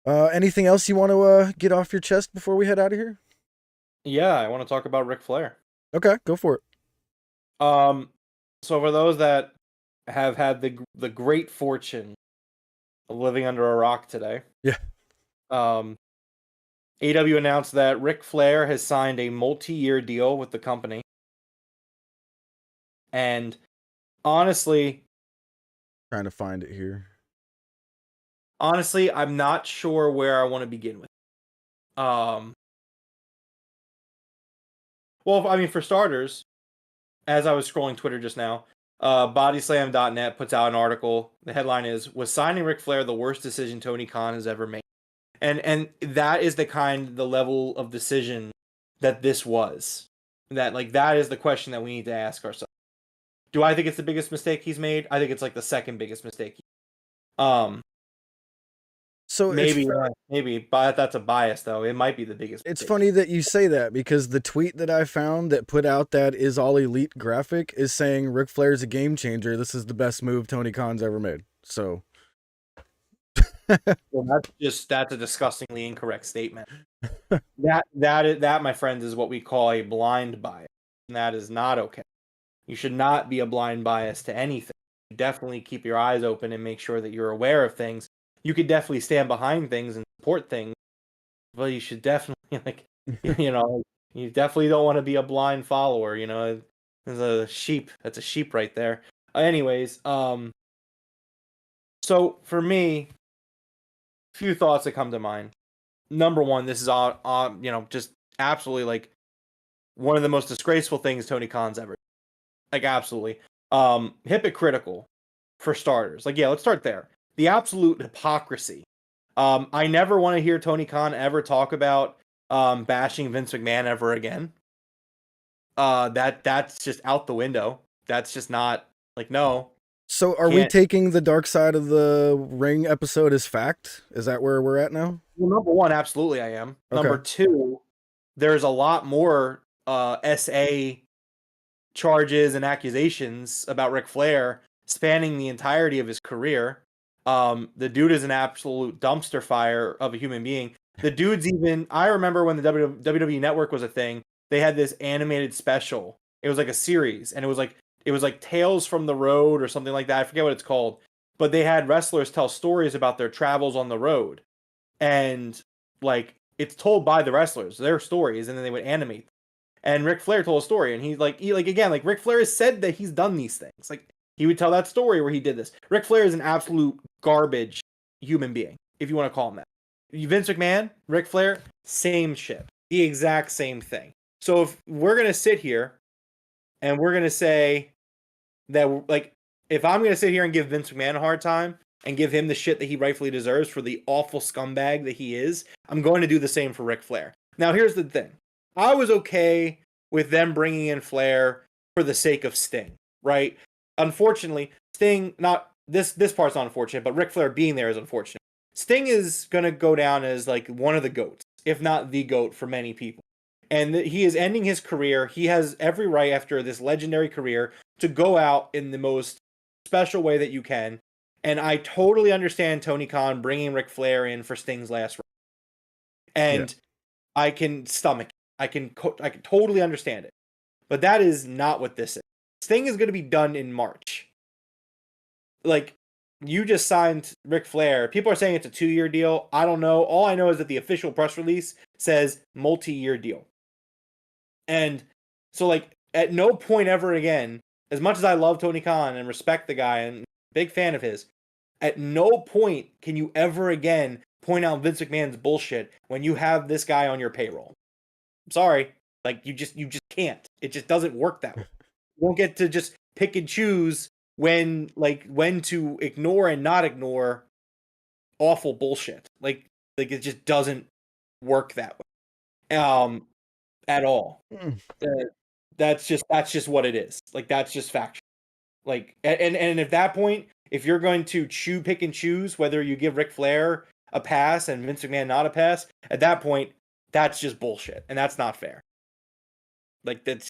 Anything else you want to get off your chest before we head out of here? Yeah, I want to talk about Ric Flair. Okay, go for it. So for those that have had the great fortune of living under a rock today, Yeah. AEW announced that Ric Flair has signed a multi-year deal with the company. And honestly, Trying to find it here. Honestly, I'm not sure where I want to begin with. Well, I mean, for starters, as I was scrolling Twitter just now, Bodyslam.net puts out an article. The headline is, "Was signing Ric Flair the worst decision Tony Khan has ever made?" And that is the level of decision that this was. That is the question that we need to ask ourselves. Do I think it's the biggest mistake he's made? I think it's like the second biggest mistake. So maybe, but that's a bias though. It might be the biggest. It's funny that you say that, because the tweet that I found that put out that is all elite graphic is saying Ric Flair's a game changer. This is the best move Tony Khan's ever made. So well, that's a disgustingly incorrect statement. that my friends is what we call a blind bias, and that is not okay. You should not be a blind bias to anything. You definitely keep your eyes open and make sure that you're aware of things. You could definitely stand behind things and support things, but you should definitely you definitely don't want to be a blind follower. There's a sheep. That's a sheep right there. Anyways, so for me, few thoughts that come to mind. Number one, this is just absolutely like one of the most disgraceful things Tony Khan's ever. Like absolutely, hypocritical for starters. Like, yeah, let's start there. The absolute hypocrisy. I never want to hear Tony Khan ever talk about bashing Vince McMahon ever again. That's just out the window. That's just not no. So are we taking the Dark Side of the Ring episode as fact? Is that where we're at now? Well, number one, absolutely I am. Okay. Number two, there's a lot more SA charges and accusations about Ric Flair spanning the entirety of his career. The dude is an absolute dumpster fire of a human being. The dude's I remember when the WWE Network was a thing, they had this animated special. It was like a series, and it was like Tales from the Road or something like that. I forget what it's called. But they had wrestlers tell stories about their travels on the road. And it's told by the wrestlers, their stories, and then they would animate them. And Ric Flair told a story, and Ric Flair has said that he's done these things. He would tell that story where he did this. Ric Flair is an absolute garbage human being, if you want to call him that. Vince McMahon, Ric Flair, same shit. The exact same thing. So if we're going to sit here and we're going to say that, if I'm going to sit here and give Vince McMahon a hard time and give him the shit that he rightfully deserves for the awful scumbag that he is, I'm going to do the same for Ric Flair. Now, here's the thing. I was okay with them bringing in Flair for the sake of Sting, right? Unfortunately, Sting, not this part's not unfortunate, but Ric Flair being there is unfortunate. Sting is going to go down as one of the GOATs, if not the GOAT for many people. And he is ending his career. He has every right after this legendary career to go out in the most special way that you can. And I totally understand Tony Khan bringing Ric Flair in for Sting's last run. And I can stomach it. I can totally understand it. But that is not what this is. Sting is going to be done in March. You just signed Ric Flair. People are saying it's a 2-year deal. I don't know. All I know is that the official press release says multi-year deal. And so at no point ever again, as much as I love Tony Khan and respect the guy and big fan of his, at no point can you ever again point out Vince McMahon's bullshit when you have this guy on your payroll. I'm sorry. You just can't. It just doesn't work that way. You won't get to just pick and choose when to ignore and not ignore awful bullshit. It just doesn't work that way. At all. that's just what it is. Like, that's just factual. Like, and at that point, if you're going to pick and choose whether you give Ric Flair a pass and Vince McMahon not a pass, at that point, that's just bullshit, and that's not fair. Like, that's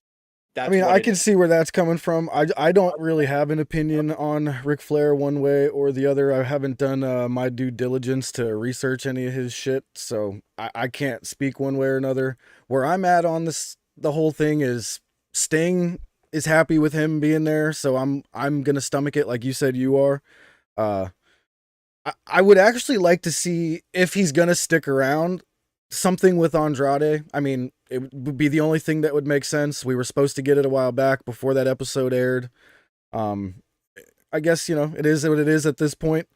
I mean, what I it can is. see where that's coming from. I don't really have an opinion on Ric Flair one way or the other. I haven't done my due diligence to research any of his shit, so I can't speak one way or another. Where I'm at on this, the whole thing is Sting is happy with him being there, so I'm gonna stomach it like you said you are. Uh, I would actually like to see if he's gonna stick around something with Andrade. I mean, it would be the only thing that would make sense. We were supposed to get it a while back before that episode aired. I guess, it is what it is at this point.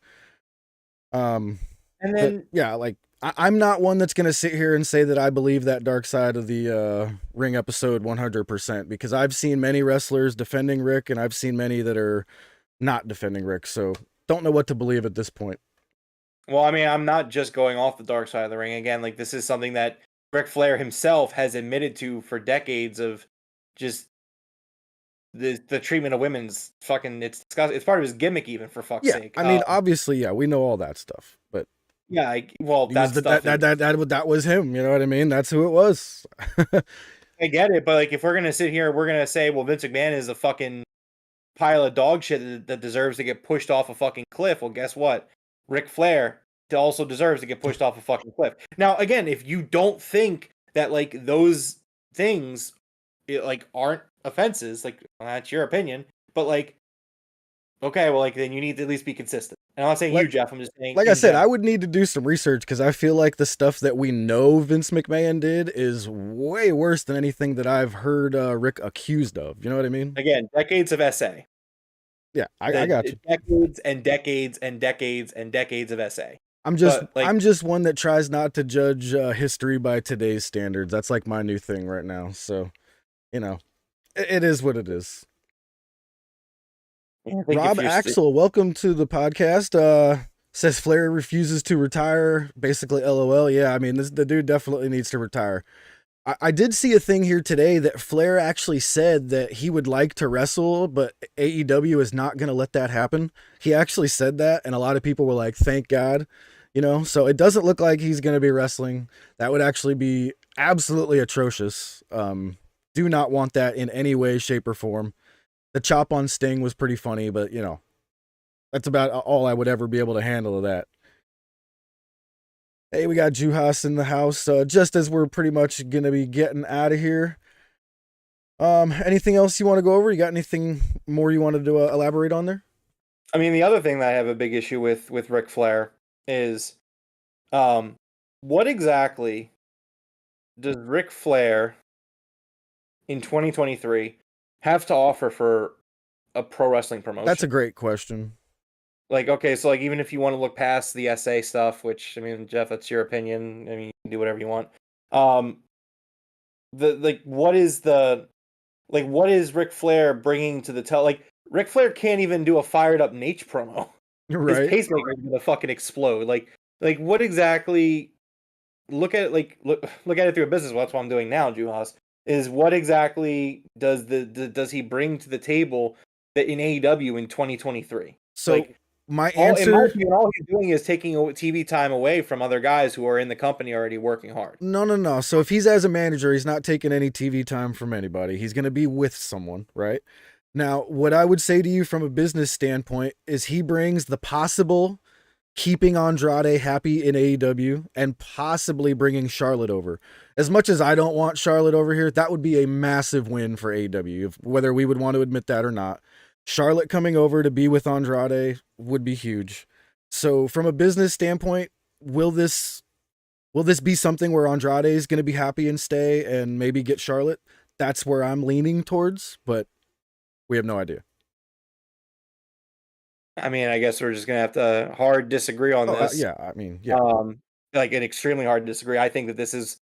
And then, yeah, like I'm not one that's gonna sit here and say that I believe that Dark Side of the Ring episode 100% because I've seen many wrestlers defending Rick and I've seen many that are not defending Rick. So don't know what to believe at this point. well, I mean, I'm not just going off the Dark Side of the Ring again. Like, this is something that Ric Flair himself has admitted to for decades of just the treatment of women's fucking. It's disgusting. It's part of his gimmick, even, for fuck's sake. I mean, obviously, we know all that stuff, but yeah, that stuff. That was him. You know what I mean? That's who it was. I get it, but like, if we're gonna sit here, we're gonna say, well, Vince McMahon is a fucking pile of dog shit that deserves to get pushed off a fucking cliff. Well, guess what? Ric Flair also deserves to get pushed off a fucking cliff. Now, again, if you don't think that like those things like aren't offenses, like, well, that's your opinion, but like, okay, well, like, then you need to at least be consistent. And I'm not saying you, Jeff. I'm just saying, like I said, I would need to do some research because I feel like the stuff that we know Vince McMahon did is way worse than anything that I've heard Rick accused of. You know what I mean? Again, decades of SA. Yeah, I got you. Decades and decades and decades and decades of SA. I'm just one that tries not to judge history by today's standards. That's like my new thing right now. So, it is what it is. Rob Axel, welcome to the podcast. Says Flair refuses to retire. Basically, LOL. Yeah, I mean, the dude definitely needs to retire. I did see a thing here today that Flair actually said that he would like to wrestle, but AEW is not going to let that happen. He actually said that, and a lot of people were like, thank God. So it doesn't look like he's going to be wrestling. That would actually be absolutely atrocious. Do not want that in any way, shape, or form. The chop on Sting was pretty funny, but, that's about all I would ever be able to handle of that. Hey, we got Juhas in the house, just as we're pretty much going to be getting out of here. Anything else you want to go over? You got anything more you wanted to elaborate on there? I mean, the other thing that I have a big issue with Ric Flair is, what exactly does Ric Flair in 2023 have to offer for a pro wrestling promotion? That's a great question. Like, okay, so like, even if you want to look past the SA stuff, which, I mean, Jeff, that's your opinion. I mean, you can do whatever you want. What is Ric Flair bringing to the like, Ric Flair can't even do a fired up Nate promo. Right. His pacemaker is gonna fucking explode. Like what exactly? Look at it look at it through a business. Well, that's what I'm doing now, Juhas. Is what exactly does he bring to the table that in AEW in 2023? So like, my answer, all he's doing is taking TV time away from other guys who are in the company already working hard. No. So if he's as a manager, he's not taking any TV time from anybody. He's going to be with someone, right? Now, what I would say to you from a business standpoint is he brings the possible keeping Andrade happy in AEW and possibly bringing Charlotte over. As much as I don't want Charlotte over here, that would be a massive win for AEW, whether we would want to admit that or not. Charlotte coming over to be with Andrade would be huge. So from a business standpoint, will this be something where Andrade is going to be happy and stay and maybe get Charlotte? That's where I'm leaning towards, but we have no idea. I mean, I guess we're just going to have to hard disagree on this. Yeah, I mean, yeah. Like an extremely hard disagree. I think that this is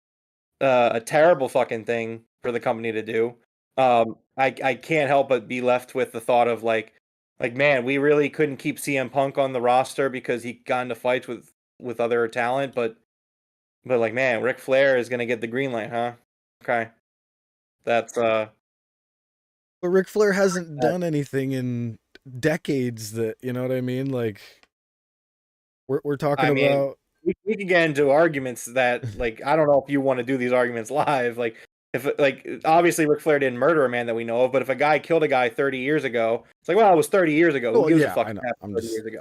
a terrible fucking thing for the company to do. I can't help but be left with the thought of like, man, we really couldn't keep CM Punk on the roster because he got into fights with other talent, but like, man, Ric Flair is gonna get the green light, huh? Okay, that's But Ric Flair hasn't done anything in decades that, you know what I mean? Like, we're talking I mean, about. we can get into arguments that, like, I don't know if you want to do these arguments live. Like, if like obviously Ric Flair didn't murder a man that we know of, but if a guy killed a guy 30 years ago, it's like, well, it was 30 years ago. Who Well, gives a yeah, fuck? I know. If it I'm happened 30 just. years ago.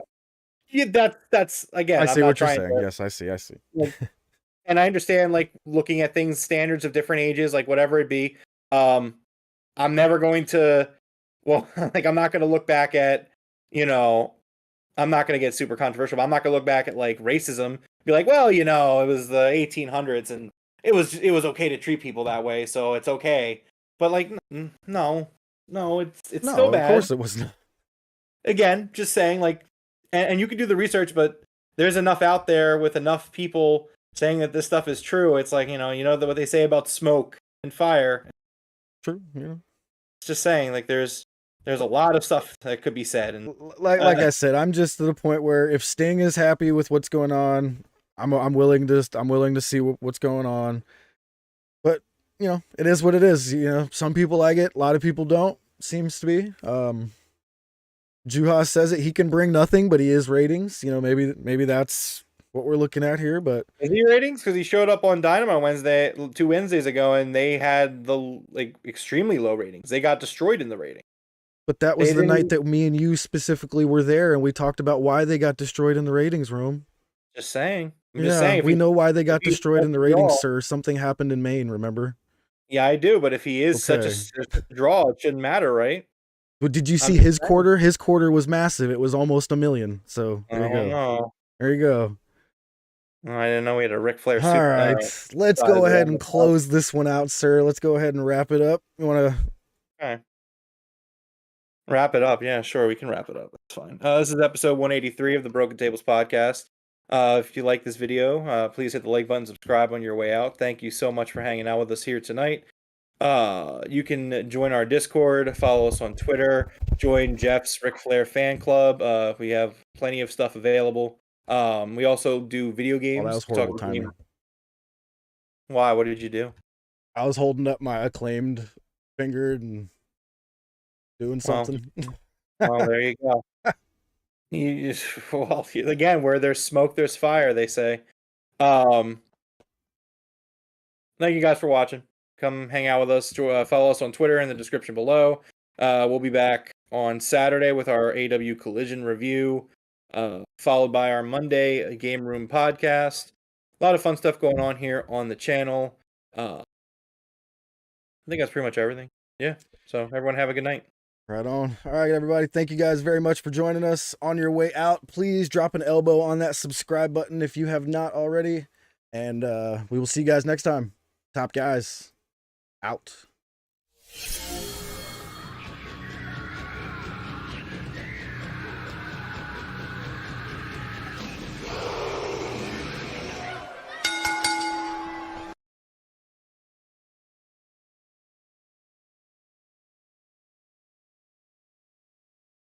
Yeah, that's again. I I'm see not what you're trying saying. to. Yes, I see. Like, and I understand, like, looking at things, standards of different ages, like whatever it be. I'm never going to. Well, like, I'm not going to look back at, you know, I'm not going to get super controversial, but I'm not going to look back at like racism, be like, well, you know, it was the 1800s and it was okay to treat people that way, so it's okay. But like, no, it's still No, of bad. course it was not. Again, just saying, like, and you can do the research, but there's enough out there with enough people saying that this stuff is true. It's like, you know what they say about smoke and fire. True, yeah. It's just saying, like, there's a lot of stuff that could be said, and Like I said, I'm just to the point where if Sting is happy with what's going on, I'm willing to see what's going on. But you know, it is what it is. You know, some people like it, a lot of people don't. Seems to be. Juha says it. He can bring nothing, but he is ratings. You know, maybe that's what we're looking at here. But is he ratings? Because he showed up on Dynamite 2 Wednesdays ago, and they had the like extremely low ratings. They got destroyed in the rating. But that was the night that me and you specifically were there, and we talked about why they got destroyed in the ratings room. Just saying. We know why they got destroyed in the ratings, sir. Something happened in Maine, remember? Yeah, I do. But if he is such a draw, it shouldn't matter, right? But did you see his quarter? His quarter was massive. It was almost 1 million. So there you go. No. There you go. I didn't know we had a Ric Flair. All right, let's go ahead and close this one out, sir. Let's go ahead and wrap it up. You want to? Okay. Wrap it up. Yeah, sure. We can wrap it up. That's fine. This is episode 183 of the Broken Tables podcast. If you like this video, please hit the like button, subscribe on your way out. Thank you so much for hanging out with us here tonight. You can join our Discord, follow us on Twitter, join Jeff's Ric Flair fan club. We have plenty of stuff available. We also do video games. Oh, that was horrible timing. Why? What did you do? I was holding up my Acclaimed finger and doing something. Well, there you go. Well, again, where there's smoke, there's fire, they say. Thank you guys for watching. Come hang out with us. Follow us on Twitter in the description below. We'll be back on Saturday with our AEW Collision review, followed by our Monday Game Room podcast. A lot of fun stuff going on here on the channel. I think that's pretty much everything. Yeah. So everyone have a good night. Right on. All right, everybody. Thank you guys very much for joining us. On your way out, please drop an elbow on that subscribe button if you have not already. And we will see you guys next time. Top guys out.